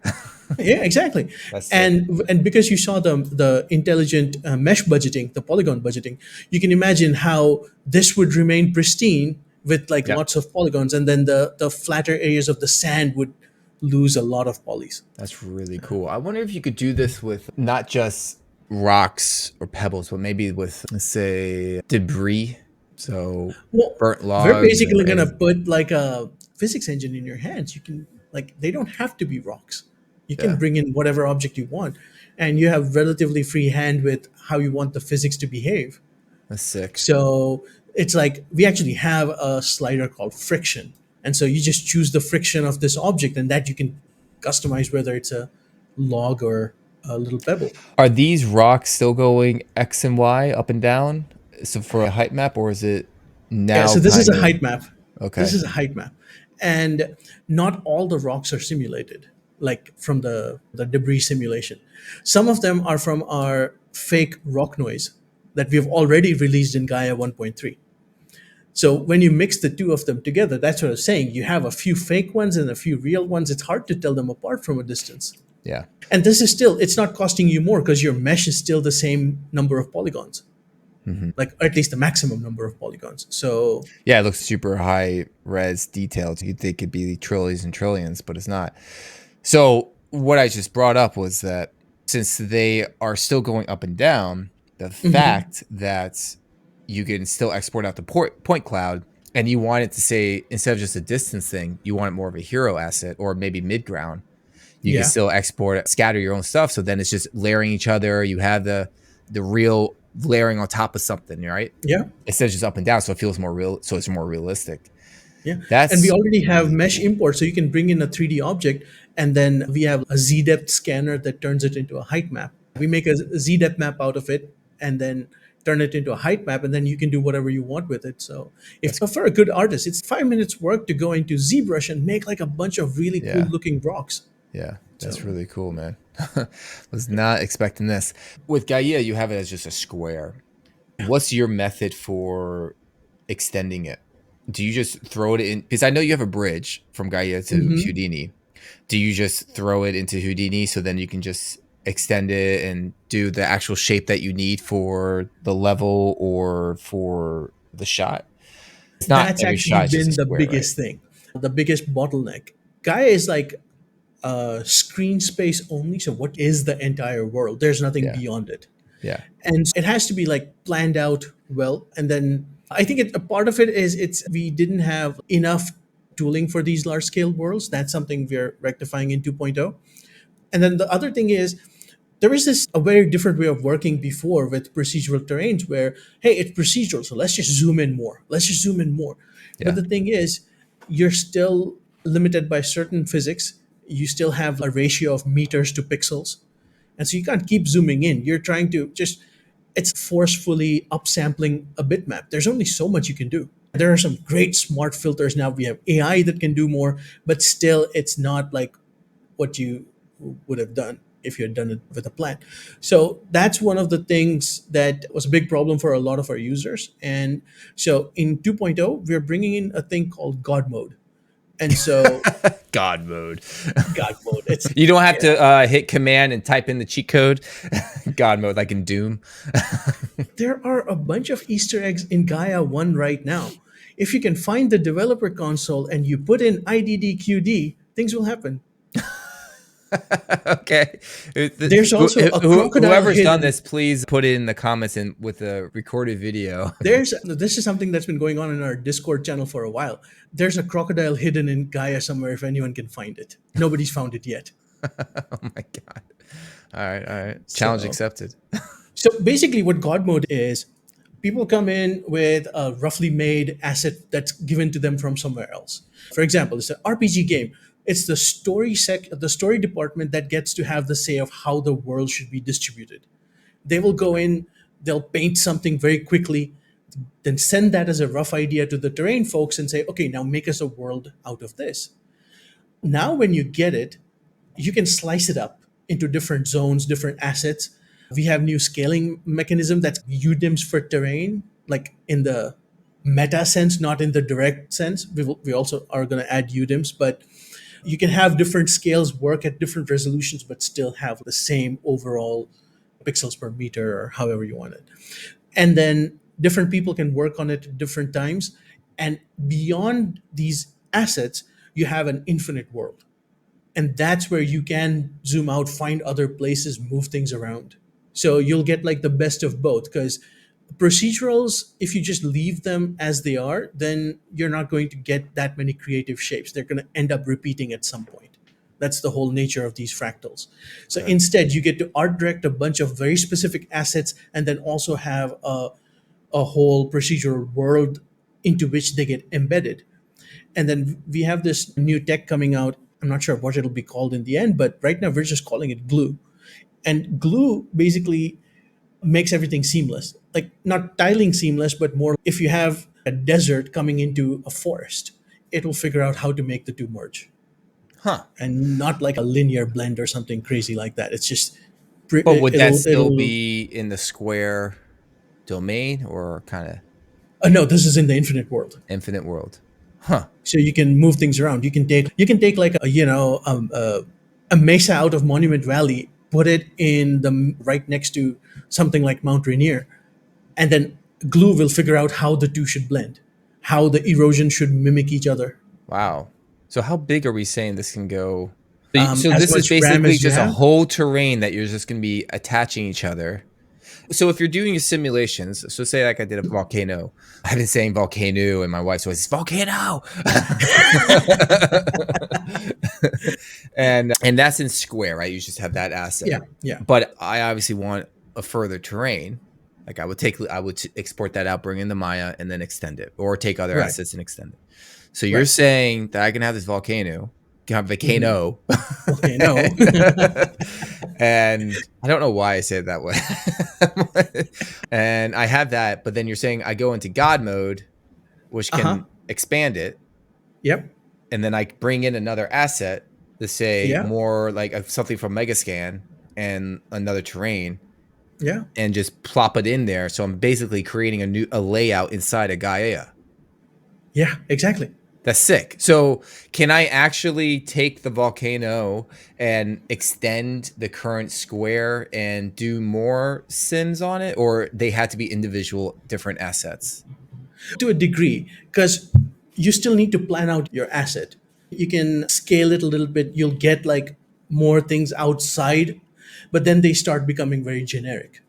S2: Yeah, exactly.
S1: That's sick.
S2: And because you saw the intelligent mesh budgeting, the polygon budgeting, you can imagine how this would remain pristine with like
S1: Yeah.
S2: lots of polygons, and then the flatter areas of the sand would lose a lot of polys.
S1: That's really cool. I wonder if you could do this with not just rocks or pebbles, but maybe with, let's say, debris. So
S2: Well,
S1: burnt logs.
S2: we're basically
S1: or
S2: gonna
S1: any-
S2: put like a physics engine in your hands. You can like they don't have to be rocks. You can
S1: Yeah.
S2: bring in whatever object you want, and you have relatively free hand with how you want the physics to behave.
S1: That's sick.
S2: So it's like we actually have a slider called friction. And so you just choose the friction of this object, and that you can customize whether it's a log or a little pebble.
S1: Are these rocks still going X and Y, up and down? So for a height map, or is it now?
S2: Yeah, so this is a
S1: kind of-
S2: height map.
S1: Okay.
S2: This is a height map. And not all the rocks are simulated, like from the debris simulation. Some of them are from our fake rock noise that we've already released in Gaea 1.3. So when you mix the two of them together, that's what I was saying. You have a few fake ones and a few real ones. It's hard to tell them apart from a distance.
S1: Yeah.
S2: And this is still, it's not costing you more because your mesh is still the same number of polygons, like or at least the maximum number of polygons. So
S1: Yeah, it looks super high res detailed. You'd think it'd be trillions and trillions, but it's not. So what I just brought up was that since they are still going up and down, the fact that you can still export out the point cloud, and you want it to say, instead of just a distance thing, you want it more of a hero asset or maybe mid-ground. You
S2: Yeah.
S1: can still export, scatter your own stuff. So then it's just layering each other. You have the real layering on top of something, right?
S2: yeah,
S1: Instead of just up and down. So it feels more real. So it's more realistic.
S2: yeah.
S1: That's,
S2: And we already have mesh import, so you can bring in a 3D object, and then we have a Z-depth scanner that turns it into a height map. We make a Z-depth map out of it, and then turn it into a height map, and then you can do whatever you want with it. So if
S1: That's,
S2: for a good artist, it's 5 minutes work to go into ZBrush and make like a bunch of really cool
S1: yeah.
S2: looking rocks.
S1: Yeah. That's
S2: So
S1: really cool, man. Was not expecting this. With Gaea, you have it as just a square. What's your method for extending it? Do you just throw it in? Because I know you have a bridge from Gaea to Houdini. Do you just throw it into Houdini so then you can just extend it and do the actual shape that you need for the level or for the shot? It's not
S2: that's
S1: every
S2: actually
S1: shot, it's just a
S2: been the
S1: square, right?
S2: biggest thing, the biggest bottleneck. Gaia is like screen space only. So what is the entire world? There's nothing
S1: Yeah.
S2: beyond it.
S1: Yeah.
S2: And it has to be like planned out well. And then I think a part of it is it's we didn't have enough tooling for these large scale worlds. That's something we're rectifying in 2.0. And then the other thing is there is this a very different way of working before with procedural terrains where, hey, it's procedural, so let's just zoom in more. Let's just zoom in more. But
S1: Yeah.
S2: the thing is, you're still limited by certain physics. You still have a ratio of meters to pixels. And so you can't keep zooming in. You're trying to just, it's forcefully upsampling a bitmap. There's only so much you can do. There are some great smart filters now. We have AI that can do more, but still, it's not like what you would have done if you had done it with a plan. So that's one of the things that was a big problem for a lot of our users. And so in 2.0, we're bringing in a thing called God mode. And so
S1: God mode.
S2: God mode, it's
S1: You don't have to hit command and type in the cheat code. God mode, like in Doom.
S2: there are a bunch of Easter eggs in Gaia 1 right now. If you can find the developer console and you put in IDDQD, things will happen.
S1: Okay.
S2: There's also a crocodile
S1: Whoever's done
S2: hidden.
S1: this, please put it in the comments and with a recorded video.
S2: There's this is something that's been going on in our Discord channel for a while. There's a crocodile hidden in Gaia somewhere if anyone can find it. Nobody's found it yet.
S1: Oh my God. All right. All right. Challenge
S2: So
S1: accepted.
S2: so basically what God mode is, people come in with a roughly made asset that's given to them from somewhere else. For example, it's an RPG game. It's the story department that gets to have the say of how the world should be distributed. They will go in, they'll paint something very quickly, then send that as a rough idea to the terrain folks and say, okay, now make us a world out of this. Now, when you get it, you can slice it up into different zones, different assets. We have new scaling mechanism that's UDIMs for terrain, like in the meta sense, not in the direct sense. We also are going to add UDIMs, but you can have different scales work at different resolutions, but still have the same overall pixels per meter or however you want it. And then different people can work on it at different times. And beyond these assets, you have an infinite world. And that's where you can zoom out, find other places, move things around. So you'll get like the best of both because procedurals, if you just leave them as they are, then you're not going to get that many creative shapes. They're going to end up repeating at some point. That's the whole nature of these fractals. So instead, you get to art direct a bunch of very specific assets and then also have a whole procedural world into which they get embedded. And then we have this new tech coming out. I'm not sure what it'll be called in the end, but right now we're just calling it glue. And glue basically makes everything seamless. Like not tiling seamless, but more if you have a desert coming into a forest, it will figure out how to make the two merge.
S1: Huh.
S2: And not like a linear blend or something crazy like that. It's just
S1: But would that still
S2: it'll
S1: be in the square domain or kind of
S2: no, this is in the infinite world.
S1: infinite world? Huh.
S2: So you can move things around. You can take like a mesa out of Monument Valley, put it in the right next to something like Mount Rainier, and then glue will figure out how the two should blend, how the erosion should mimic each other.
S1: Wow. So how big are we saying this can go? So
S2: As
S1: this is
S2: much RAM
S1: basically
S2: as you
S1: just a
S2: have.
S1: whole terrain that you're just going to be attaching each other. So if you're doing your simulations, so say like I did a volcano, I've been saying volcano and my wife's always volcano. and that's in square, right? You just have that asset.
S2: Yeah, yeah.
S1: But I obviously want a further terrain. Like I would export that out, bring in the Maya and then extend it or take other
S2: Right.
S1: assets and extend it. So you're
S2: Right.
S1: saying that I can have this volcano,
S2: Okay, no.
S1: And I don't know why I say it that way. And I have that, but then you're saying I go into God mode, which
S2: Uh-huh.
S1: can expand it,
S2: Yep.
S1: and then I bring in another asset to say
S2: Yeah.
S1: more like something from Megascan and another terrain,
S2: Yeah.
S1: and just plop it in there. So I'm basically creating a layout inside of Gaea.
S2: Yeah, exactly.
S1: That's sick. So can I actually take the volcano and extend the current square and do more sims on it, or they had to be individual different assets?
S2: To a degree, because you still need to plan out your asset. You can scale it a little bit, you'll get like more things outside, but then they start becoming very generic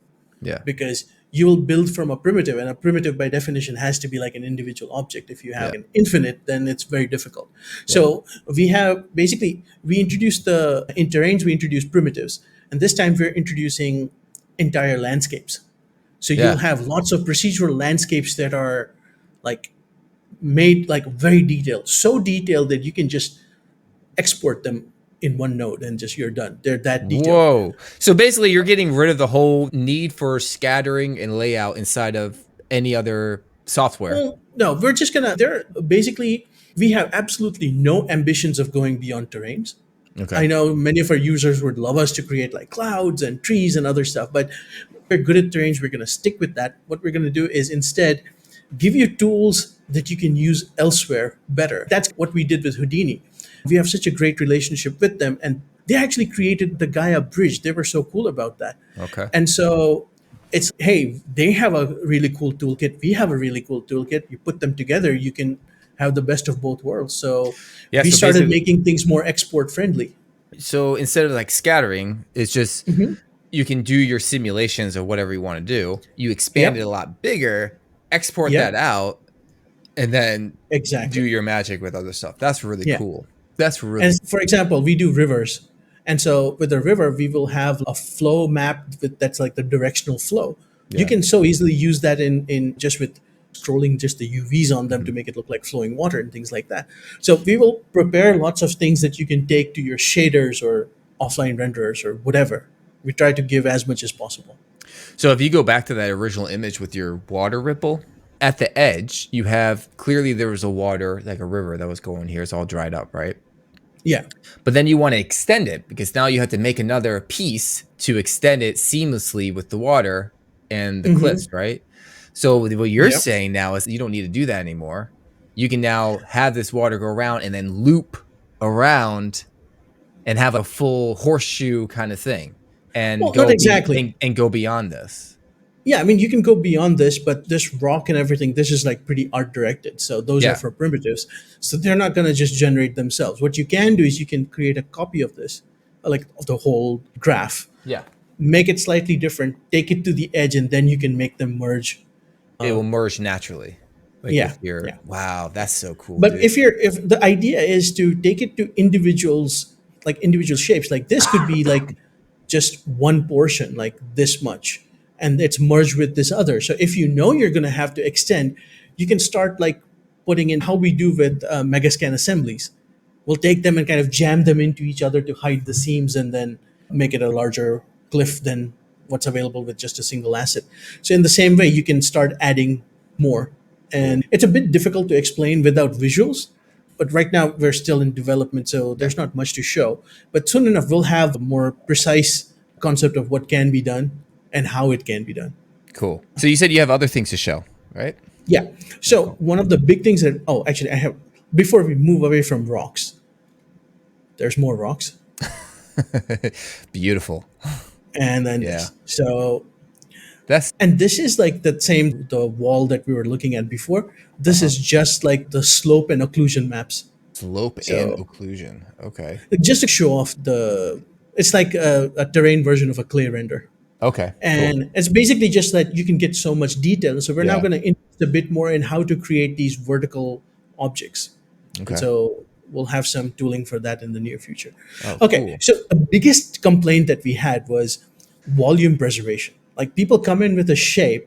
S1: Yeah.
S2: because you will build from a primitive, and a primitive by definition has to be like an individual object. If you have
S1: Yeah.
S2: an infinite, then it's very difficult.
S1: Yeah.
S2: So we have basically, we introduced the in terrains, we introduced primitives, and this time we're introducing entire landscapes. So
S1: Yeah.
S2: you'll have lots of procedural landscapes that are like made like very detailed, so detailed that you can just export them in one node and just you're done. They're that detailed.
S1: Whoa. So basically you're getting rid of the whole need for scattering and layout inside of any other software.
S2: Well, no, we're just gonna. They're basically, we have absolutely no ambitions of going beyond terrains.
S1: Okay.
S2: I know many of our users would love us to create like clouds and trees and other stuff, but we're good at terrains. We're going to stick with that. What we're going to do is instead give you tools that you can use elsewhere better. That's what we did with Houdini. We have such a great relationship with them, and they actually created the Gaia bridge. They were so cool about that.
S1: Okay.
S2: And so it's, hey, they have a really cool toolkit. We have a really cool toolkit. You put them together, you can have the best of both worlds. So
S1: Yeah.
S2: we
S1: So
S2: started
S1: basically,
S2: making things more export friendly.
S1: so instead of like scattering, it's just
S2: Mhm.
S1: you can do your simulations or whatever you want to do. You expand it
S2: Yep.
S1: a lot bigger, export that
S2: Yep.
S1: out, and then do
S2: Exactly.
S1: your magic with other stuff. That's really
S2: Yeah.
S1: cool. That's
S2: And
S1: really
S2: for example, we do rivers. And so with a river, we will have a flow map that's like the directional flow. You
S1: yeah.
S2: can so easily use that in just with scrolling just the UVs on them to
S1: Mhm.
S2: make it look like flowing water and things like that. So we will prepare lots of things that you can take to your shaders or offline renderers or whatever. We try to give as much as possible.
S1: So if you go back to that original image with your water ripple, at the edge, you have clearly there was a water, like a river that was going here. It's all dried up, right?
S2: Yeah.
S1: But then you want to extend it because now you have to make another piece to extend it seamlessly with the water and the
S2: Hmm.
S1: cliffs, right? So what you're
S2: Yep.
S1: saying now is you don't need to do that anymore. You can now have this water go around and then loop around and have a full horseshoe kind of thing and
S2: Well, not
S1: go be
S2: exactly.
S1: and go beyond this.
S2: Yeah, I mean, you can go beyond this, but this rock and everything, this is like pretty art directed. So those are
S1: Yeah.
S2: for primitives. So they're not going to just generate themselves. What you can do is you can create a copy of this, like of the whole graph,
S1: Yeah.
S2: make it slightly different, take it to the edge, and then you can make them merge.
S1: It will merge naturally. Like
S2: Yeah,
S1: with your
S2: yeah.
S1: wow, that's so cool,
S2: But
S1: dude.
S2: if the idea is to take it to individuals, like individual shapes, like this could be like just one portion, like this much, and it's merged with this other. So if you know you're going to have to extend, you can start like putting in how we do with Megascan assemblies. We'll take them and kind of jam them into each other to hide the seams, and then make it a larger glyph than what's available with just a single asset. So in the same way, you can start adding more.
S1: Cool.
S2: And it's a bit difficult to explain without visuals, but right now we're still in development, so
S1: Yeah.
S2: there's not much to show. But soon enough, we'll have a more precise concept of what can be done and how it can be done.
S1: Cool. So you said you have other things to show, right?
S2: Yeah.
S1: Yeah,
S2: So
S1: cool.
S2: one of the big things that, oh, actually, I have, before we move away from rocks, there's more rocks.
S1: Beautiful.
S2: And then
S1: Yeah.
S2: this. So,
S1: That's
S2: and this is like the same, the wall that we were looking at before. This
S1: uh-huh.
S2: is just like the slope and occlusion maps.
S1: Slope and
S2: So
S1: occlusion. Okay.
S2: just to show off the, it's like a terrain version of a clay render.
S1: Okay. Cool.
S2: And it's basically just that you can get so much detail. So we're now
S1: Yeah.
S2: going to invest a bit more in how to create these vertical objects. And
S1: Okay.
S2: so we'll have some tooling for that in the near future.
S1: Oh,
S2: Okay,
S1: cool.
S2: so the biggest complaint that we had was volume preservation. Like people come in with a shape,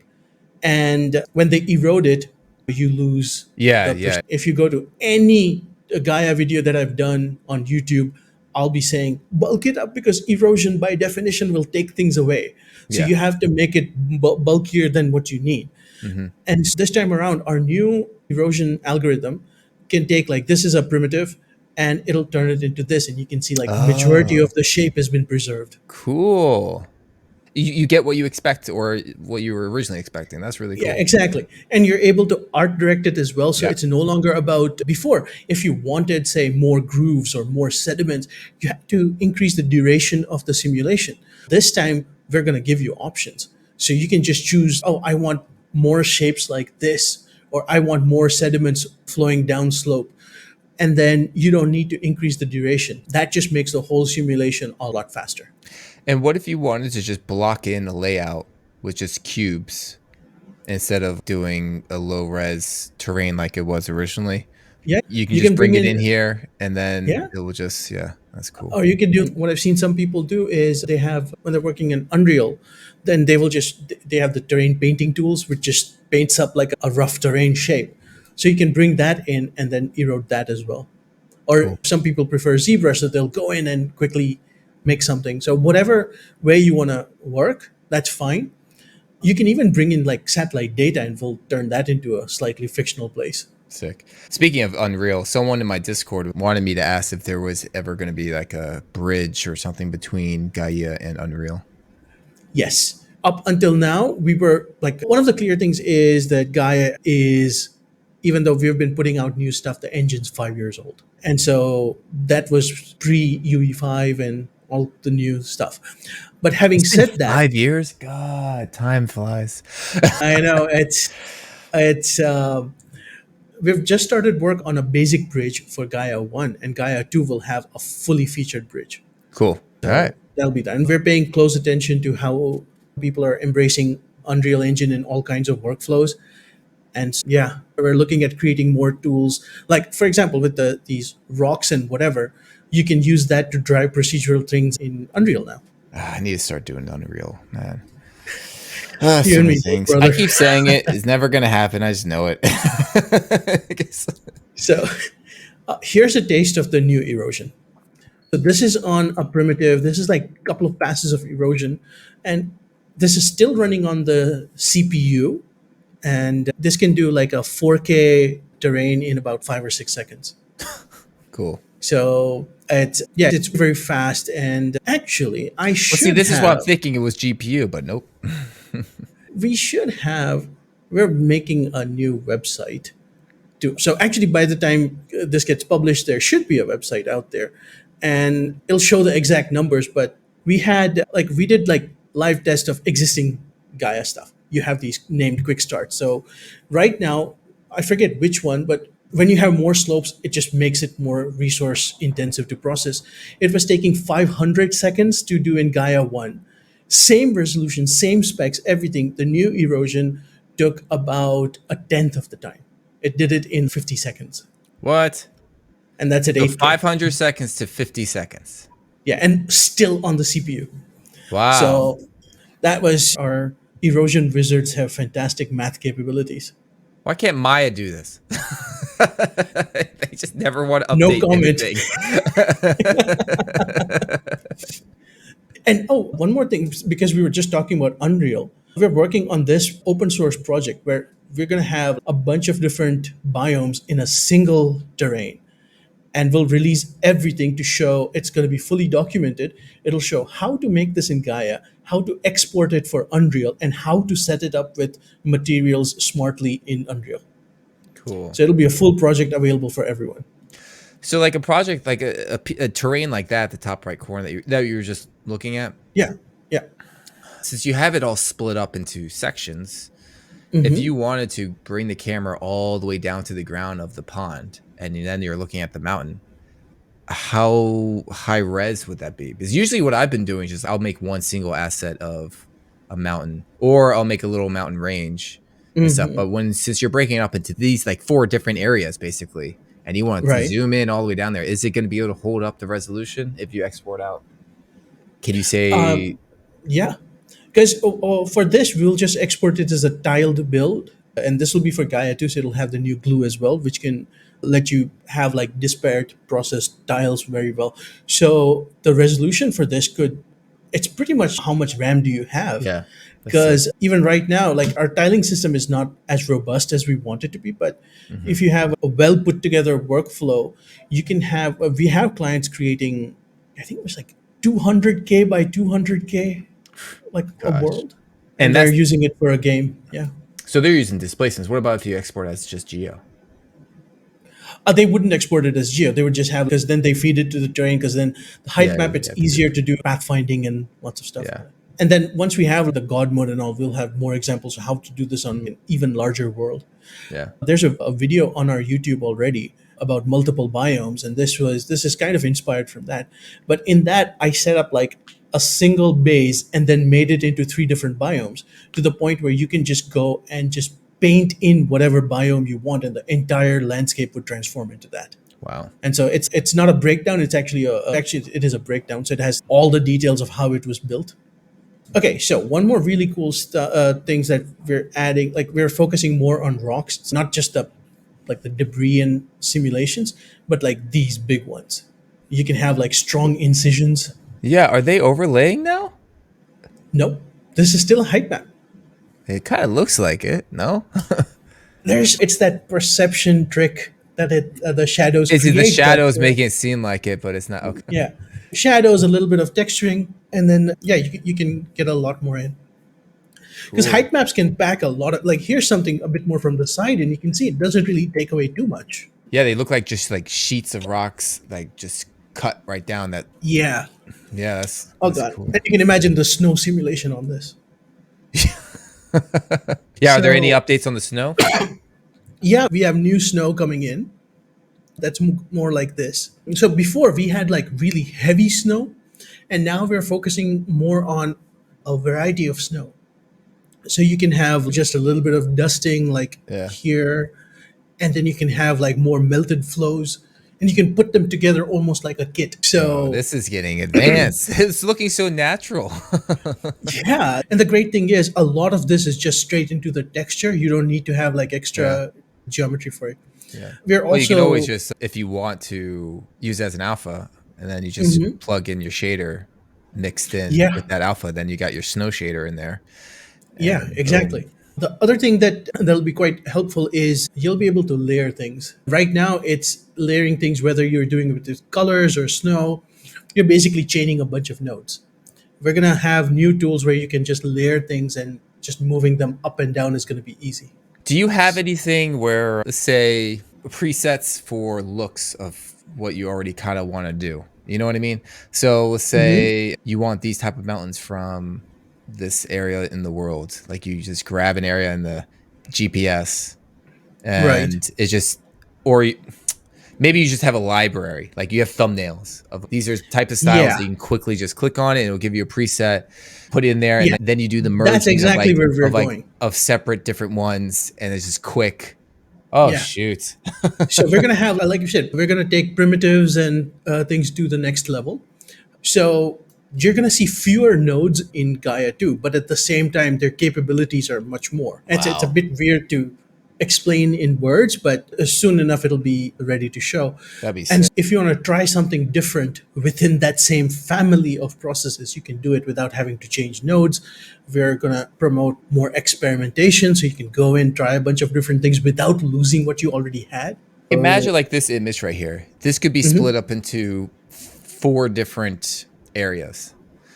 S2: and when they erode it, you lose
S1: Yeah.
S2: the.
S1: Yeah.
S2: If you go to any Gaia video that I've done on YouTube, I'll be saying bulk it up because erosion by definition will take things away. So
S1: Yeah.
S2: you have to make it bulkier than what you need.
S1: Hmm.
S2: And this time around, our new erosion algorithm can take like this is a primitive and it'll turn it into this. And you can see like majority
S1: Oh,
S2: of the shape has been preserved.
S1: cool. You get what you expect or what you were originally expecting. That's really
S2: Yeah,
S1: cool.
S2: exactly. And you're able to art direct it as well. So
S1: Yeah.
S2: it's no longer about before. If you wanted, say, more grooves or more sediments, you had to increase the duration of the simulation. This time, we're going to give you options. So you can just choose, oh, I want more shapes like this, or I want more sediments flowing down slope. And then you don't need to increase the duration. That just makes the whole simulation a lot faster.
S1: And what if you wanted to just block in a layout with just cubes instead of doing a low res terrain like it was originally?
S2: Yeah,
S1: You can
S2: you
S1: just
S2: can
S1: bring
S2: bring
S1: it
S2: in,
S1: in here and then
S2: yeah.
S1: it will just, yeah, that's cool.
S2: Or you can do what I've seen some people do is they have when they're working in Unreal, then they will just they have the terrain painting tools which just paints up like a rough terrain shape. So you can bring that in and then erode that as well. Or
S1: Cool.
S2: some people prefer ZBrush, so they'll go in and quickly make something. So whatever way you want to work, that's fine. You can even bring in like satellite data and we'll turn that into a slightly fictional place.
S1: Sick. Speaking of Unreal, someone in my Discord wanted me to ask if there was ever going to be like a bridge or something between Gaia and Unreal.
S2: Yes. Up until now, we were like one of the clear things is that Gaia is, even though we've been putting out new stuff, the engine's 5 years old. And so that was pre UE5 and all the new stuff. But having
S1: It's been
S2: said that,
S1: 5 years. God, time flies.
S2: I know it's we've just started work on a basic bridge for Gaia 1, and Gaia 2 will have a fully featured bridge.
S1: Cool. All right.
S2: So that'll be done. And we're paying close attention to how people are embracing Unreal Engine in all kinds of workflows. And yeah, we're looking at creating more tools. Like for example, with these rocks and whatever, you can use that to drive procedural things in Unreal now.
S1: I need to start doing Unreal, man.
S2: You
S1: So
S2: and
S1: many
S2: me both,
S1: things. I
S2: brother.
S1: keep saying it. It's never going to happen. I just know it. I guess.
S2: So here's a taste of the new erosion. So this is on a primitive. This is like a couple of passes of erosion, and this is still running on the CPU. And this can do like a 4K terrain in about 5 or 6 seconds.
S1: Cool.
S2: So it's very fast. And actually, I
S1: Well, see,
S2: should
S1: this is why I'm
S2: have.
S1: thinking it was GPU, but nope.
S2: We should have. We're making a new website. So actually, by the time this gets published, there should be a website out there, and it'll show the exact numbers. But we did like live test of existing Gaia stuff. You have these named quick starts. So right now, I forget which one, but when you have more slopes, it just makes it more resource intensive to process. It was taking 500 seconds to do in Gaia 1. Same resolution, same specs, everything. The new erosion took about a tenth of the time. It did it in 50 seconds.
S1: What?
S2: And that's at
S1: So
S2: 8K.
S1: 500 seconds to 50 seconds.
S2: Yeah, and still on the CPU.
S1: Wow.
S2: So that was our erosion wizards have fantastic math capabilities.
S1: Why can't Maya do this? They just never want to
S2: No
S1: update
S2: comment.
S1: anything.
S2: And oh, one more thing, because we were just talking about Unreal, we're working on this open source project where we're going to have a bunch of different biomes in a single terrain. And we'll release everything to show it's going to be fully documented. It'll show how to make this in Gaia, how to export it for Unreal, and how to set it up with materials smartly in Unreal.
S1: Cool.
S2: So it'll be a full project available for everyone.
S1: So like a project, like a terrain like that at the top right corner that you were just looking at,
S2: Yeah, yeah.
S1: since you have it all split up into sections, if
S2: Hmm.
S1: you wanted to bring the camera all the way down to the ground of the pond and then you're looking at the mountain, how high res would that be? Because usually what I've been doing is just I'll make one single asset of a mountain or I'll make a little mountain range and stuff.
S2: Hmm.
S1: But since you're breaking it up into these like 4 different areas basically, and you want to
S2: Right.
S1: zoom in all the way down there, is it going to be able to hold up the resolution if you export out? Can you say,
S2: Yeah. Because for this, we'll just export it as a tiled build. And this will be for Gaea too, so it'll have the new glue as well, which can let you have like disparate process tiles very well. So the resolution for this could, it's pretty much how much RAM do you have?
S1: Yeah. Let's see.
S2: Because even right now, like our tiling system is not as robust as we want it to be. But if you have a well put together workflow, you can have, we have clients creating, I think it was like 200K by 200K, like a
S1: Gosh.
S2: world.
S1: And
S2: And they're
S1: that's
S2: using it for a game. Yeah.
S1: so they're using displacements. What about if you export as just geo?
S2: They wouldn't export it as geo. They would just have, because then they feed it to the terrain. Because then the height
S1: Yeah,
S2: map, it's
S1: yeah,
S2: easier to do pathfinding and lots of stuff.
S1: yeah,
S2: And then once we have the God mode and all, we'll have more examples of how to do this on an even larger world.
S1: yeah.
S2: There's a video on our YouTube already about multiple biomes, and this is kind of inspired from that. But in that, I set up like a single base and then made it into 3 different biomes, to the point where you can just go and just paint in whatever biome you want, and the entire landscape would transform into that.
S1: Wow.
S2: And so it's not a breakdown; it's actually actually it is a breakdown. So it has all the details of how it was built. Okay, so one more really cool things that we're adding, like we're focusing more on rocks. It's not just the like the debris and simulations, but like these big ones. You can have like strong incisions.
S1: Yeah, are they overlaying now?
S2: Nope, this is still a height map.
S1: It kind of looks like it. No.
S2: It's that perception trick that the shadows
S1: Is it
S2: create.
S1: the shadows
S2: that,
S1: making it seem like it, but it's not? Okay.
S2: yeah, shadows, a little bit of texturing, and then yeah, you can get a lot more in. Because
S1: Cool.
S2: height maps can pack a lot of, like, here's something a bit more from the side, and you can see it doesn't really take away too much.
S1: Yeah, they look like just like sheets of rocks, like just cut right down. That
S2: Yeah.
S1: yeah,
S2: Oh
S1: that's
S2: god.
S1: cool.
S2: And you can imagine the snow simulation on this.
S1: Yeah, are there any
S2: So
S1: updates on the snow?
S2: yeah, we have new snow coming in. That's more like this. So before we had like really heavy snow, and now we're focusing more on a variety of snow. So you can have just a little bit of dusting like
S1: Yeah.
S2: here, and then you can have like more melted flows, and you can put them together almost like a kit.
S1: Oh,
S2: So
S1: this is getting advanced. It's looking so natural.
S2: yeah, and the great thing is a lot of this is just straight into the texture. You don't need to have like
S1: Yeah.
S2: extra geometry for it.
S1: Yeah.
S2: We're
S1: Well, you can always
S2: also
S1: just, if you want to use it as an alpha, and then you just
S2: Mhm.
S1: plug in your shader mixed in
S2: Yeah,
S1: with that alpha, then you got your snow shader in there.
S2: yeah,
S1: And boom.
S2: exactly. The other thing that'll be quite helpful is you'll be able to layer things. Right now, it's layering things whether you're doing it with colors or snow. You're basically chaining a bunch of nodes. We're gonna have new tools where you can just layer things, and just moving them up and down is gonna be easy.
S1: Do you have anything where, say, presets for looks of what you already kind of want to do? You know what I mean? So let's
S2: Hmm.
S1: say you want these type of mountains from this area in the world. Like you just grab an area in the GPS
S2: Right.
S1: and it just, or maybe you just have a library. Like you have thumbnails of these are type of styles that
S2: Yeah.
S1: you can quickly just click on it and it'll give you a preset, put it in there, and
S2: Yeah.
S1: then you do the
S2: That's
S1: merging of
S2: exactly
S1: like
S2: where we're
S1: of like
S2: going.
S1: of separate different ones, and it's just quick. Oh
S2: Yeah.
S1: shoot.
S2: So we're gonna have, like you said, we're gonna take primitives and things to the next level. So you're going to see fewer nodes in Gaia too, but at the same time, their capabilities are much more. It's a
S1: Wow.
S2: bit weird to explain in words, but soon enough, it'll be ready to show.
S1: That'd be
S2: And
S1: sick.
S2: if you want to try something different within that same family of processes, you can do it without having to change nodes. We're going to promote more experimentation, so you can go in, try a bunch of different things without losing what you already had.
S1: Imagine like this image right here. This could be
S2: Mhm.
S1: split up into 4 different areas.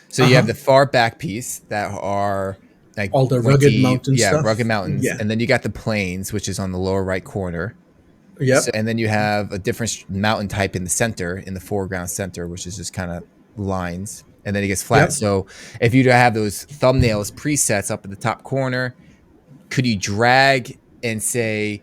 S1: So
S2: Uh
S1: you have
S2: huh.
S1: the far back piece that are like
S2: All the rugged
S1: pointy,
S2: mountain
S1: yeah, rugged
S2: stuff.
S1: mountains,
S2: Yeah.
S1: and then you got the plains, which is on the lower right corner. So,
S2: Yep.
S1: and then you have a different mountain type in the center, in the foreground center, which is just kind of lines, and then it gets flat.
S2: Yep.
S1: So if you have those thumbnails presets up in the top corner, could you drag and say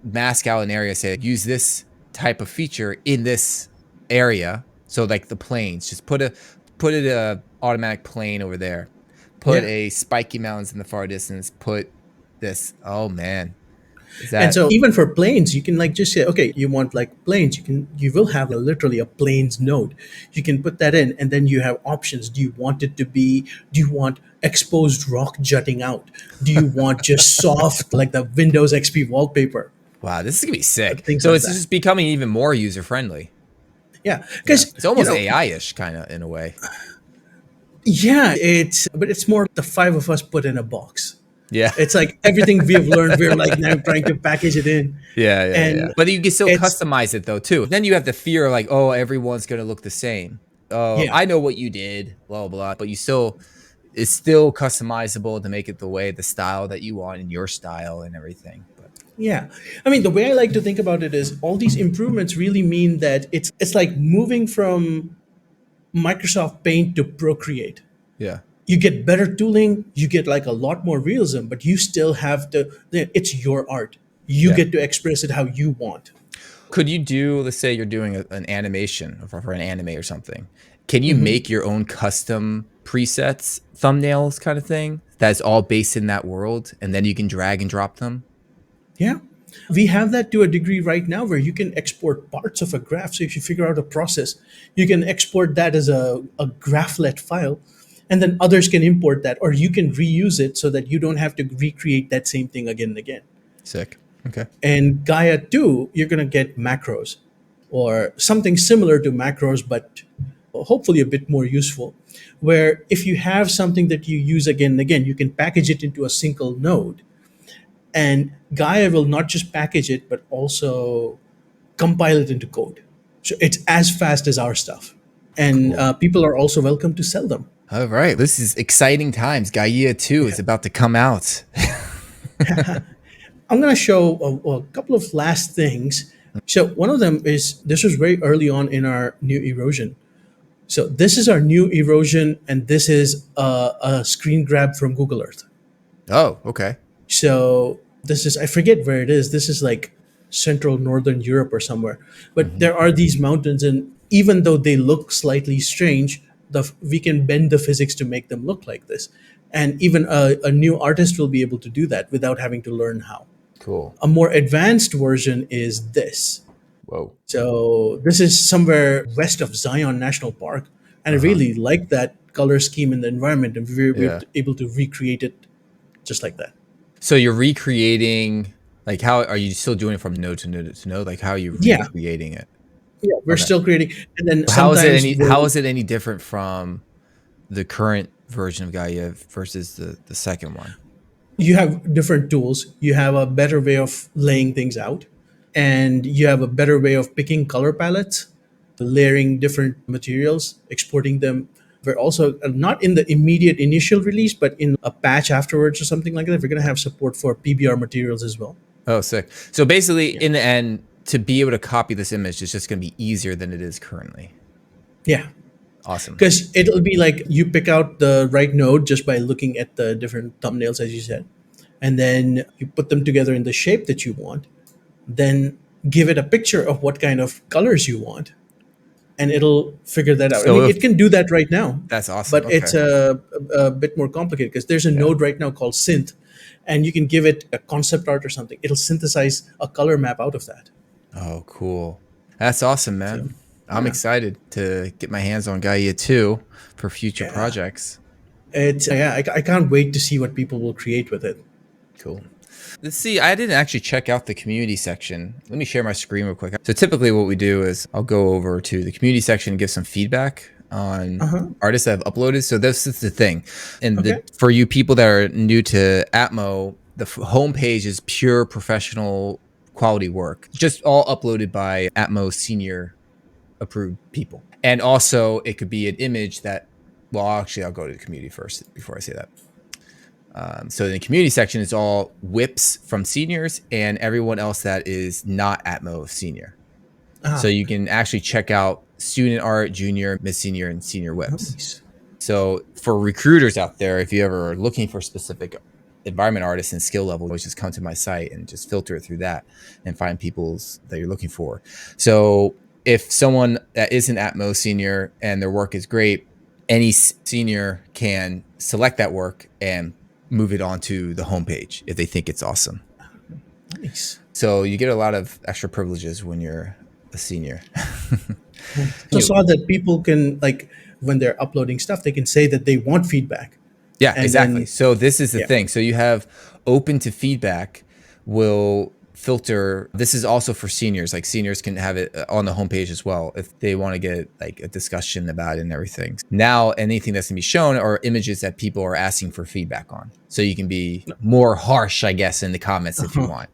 S1: mask out an area, say use this type of feature in this area? So like the plains, just put it a automatic plane over there. Put
S2: Yeah.
S1: a spiky mountains in the far distance. Put this. Oh man, Is
S2: And
S1: that
S2: so even for planes, you can like just say, okay, you want like planes, you will have literally a planes node. You can put that in, and then you have options. Do you want exposed rock jutting out? Do you want just soft like the Windows XP wallpaper?
S1: wow? This is gonna be sick.
S2: Things
S1: So
S2: like
S1: it's
S2: that.
S1: just becoming even more user friendly.
S2: Yeah.
S1: Yeah,
S2: Because
S1: it's almost AI-ish kind of in a way.
S2: yeah, it's more the five of us put in a box.
S1: Yeah.
S2: It's like everything we have learned, we're like now trying to package it in.
S1: Yeah.
S2: And
S1: But you can still
S2: it's
S1: customize it though too. Then you have the fear like, oh, everyone's gonna look the same. Oh,
S2: yeah.
S1: I know what you did, blah blah. But you still, it's still customizable to make it the style that you want and your style and everything. But
S2: Yeah. I mean, the way I like to think about it is all these improvements really mean that it's like moving from Microsoft Paint to Procreate.
S1: yeah,
S2: You get better tooling, you get like a lot more realism, but you still have to it's your art. You
S1: yeah.
S2: get to express it how you want.
S1: Could you do, let's say you're doing an animation for an anime or something. Can you make your own custom presets, thumbnails kind of thing that's all based in that world and then you can drag and drop them?
S2: Yeah. We have that to a degree right now where you can export parts of a graph. So if you figure out a process, you can export that as a graphlet file, and then others can import that, or you can reuse it so that you don't have to recreate that same thing again and again.
S1: Sick. Okay.
S2: And Gaia 2, you're going to get macros or something similar to macros, but hopefully a bit more useful. Where if you have something that you use again and again, you can package it into a single node. And Gaia will not just package it, but also compile it into code. So it's as fast as our stuff. And
S1: Cool.
S2: people are also welcome to sell them.
S1: All right. This is exciting times. Gaia 2 is about to come out.
S2: I'm going to show a couple of last things. So one of them is this was very early on in our new erosion. So this is our new erosion, and this is a screen grab from Google Earth.
S1: Oh, okay.
S2: So this is I forget where it is. This is like central northern Europe or somewhere. But there are these mountains, and even though they look slightly strange, we can bend the physics to make them look like this. And even a new artist will be able to do that without having to learn how.
S1: Cool.
S2: A more advanced version is this.
S1: Whoa.
S2: So this is somewhere west of Zion National Park, and I really like that color scheme in the environment, and we're
S1: Yeah.
S2: able to recreate it just like that.
S1: So you're recreating, like, how are you still doing it from node to node to node? Like, how are you
S2: Yeah,
S1: recreating it?
S2: yeah, we're
S1: Okay.
S2: still creating, and then
S1: How is it
S2: sometimes
S1: any how is it any different from the current version of Gaia versus the second one?
S2: you have different tools. You have a better way of laying things out, and you have a better way of picking color palettes, layering different materials, exporting them. We're also not in the immediate initial release, but in a patch afterwards or something like that. We're going to have support for PBR materials as well.
S1: Oh, sick. So basically,
S2: Yeah.
S1: in the end, to be able to copy this image is just going to be easier than it is currently.
S2: Yeah.
S1: Awesome.
S2: Because it'll be like you pick out the right node just by looking at the different thumbnails, as you said, and then you put them together in the shape that you want. Then give it a picture of what kind of colors you want, and it'll figure that out. I
S1: So
S2: mean,
S1: if
S2: it can do that right now,
S1: that's awesome.
S2: but
S1: Okay.
S2: it's a bit more complicated because there's a
S1: Yeah.
S2: node right now called synth, and you can give it a concept art or something. It'll synthesize a color map out of that.
S1: Oh, cool. That's awesome, man.
S2: So,
S1: I'm
S2: yeah.
S1: excited to get my hands on Gaia 2 for future
S2: Yeah.
S1: projects.
S2: I can't wait to see what people will create with it.
S1: Cool. Let's see. I didn't actually check out the community section. Let me share my screen real quick. So typically what we do is I'll go over to the community section and give some feedback on artists that have uploaded. So this is the thing. And
S2: Okay.
S1: for you people that are new to ATMO, the homepage is pure professional quality work, just all uploaded by ATMO senior approved people. And also it could be an image that, well, actually I'll go to the community first before I say that. So in the community section, it's all whips from seniors and everyone else that is not ATMO senior. So you can actually check out student art, junior, mid-senior, and senior whips.
S2: Nice.
S1: So for recruiters out there, if you ever are looking for specific environment artists and skill level, just come to my site and just filter it through that and find people's that you're looking for. So if someone that isn't ATMO senior and their work is great, any senior can select that work and move it onto the homepage if they think it's awesome.
S2: Nice.
S1: So you get a lot of extra privileges when you're a senior.
S2: So saw that people can, like, when they're uploading stuff, they can say that they want feedback.
S1: Yeah,
S2: And
S1: exactly.
S2: then,
S1: So this is the
S2: yeah.
S1: thing. So you have open to feedback will filter. This is also for seniors. Like seniors can have it on the homepage as well if they want to get like a discussion about it and everything. Now anything that's gonna be shown are images that people are asking for feedback on. So you can be more harsh, I guess, in the comments if you want.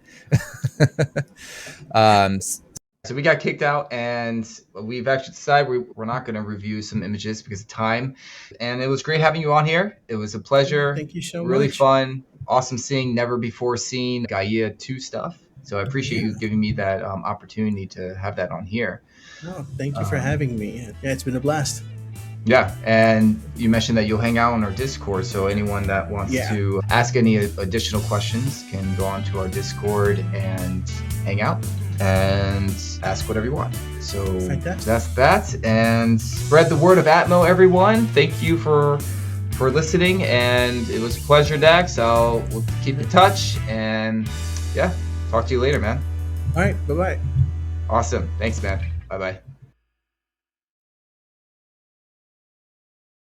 S1: So we got kicked out, and we've actually decided we're not going to review some images because of time. And it was great having you on here. It was a pleasure.
S2: Thank you so
S1: really
S2: much.
S1: fun. Awesome seeing never before seen Gaea 2 stuff. So I appreciate you giving me that opportunity to have that on here.
S2: No, thank you for having me. Yeah, it's been a blast.
S1: Yeah, and you mentioned that you'll hang out on our Discord, so anyone that wants to ask any additional questions can go onto our Discord and hang out and ask whatever you want. So that's that, and spread the word of ATMO, everyone. Thank you for listening, and it was a pleasure, Dax. We'll keep in touch, and yeah, talk to you later, man.
S2: All right, bye-bye.
S1: Awesome. Thanks, man. Bye-bye.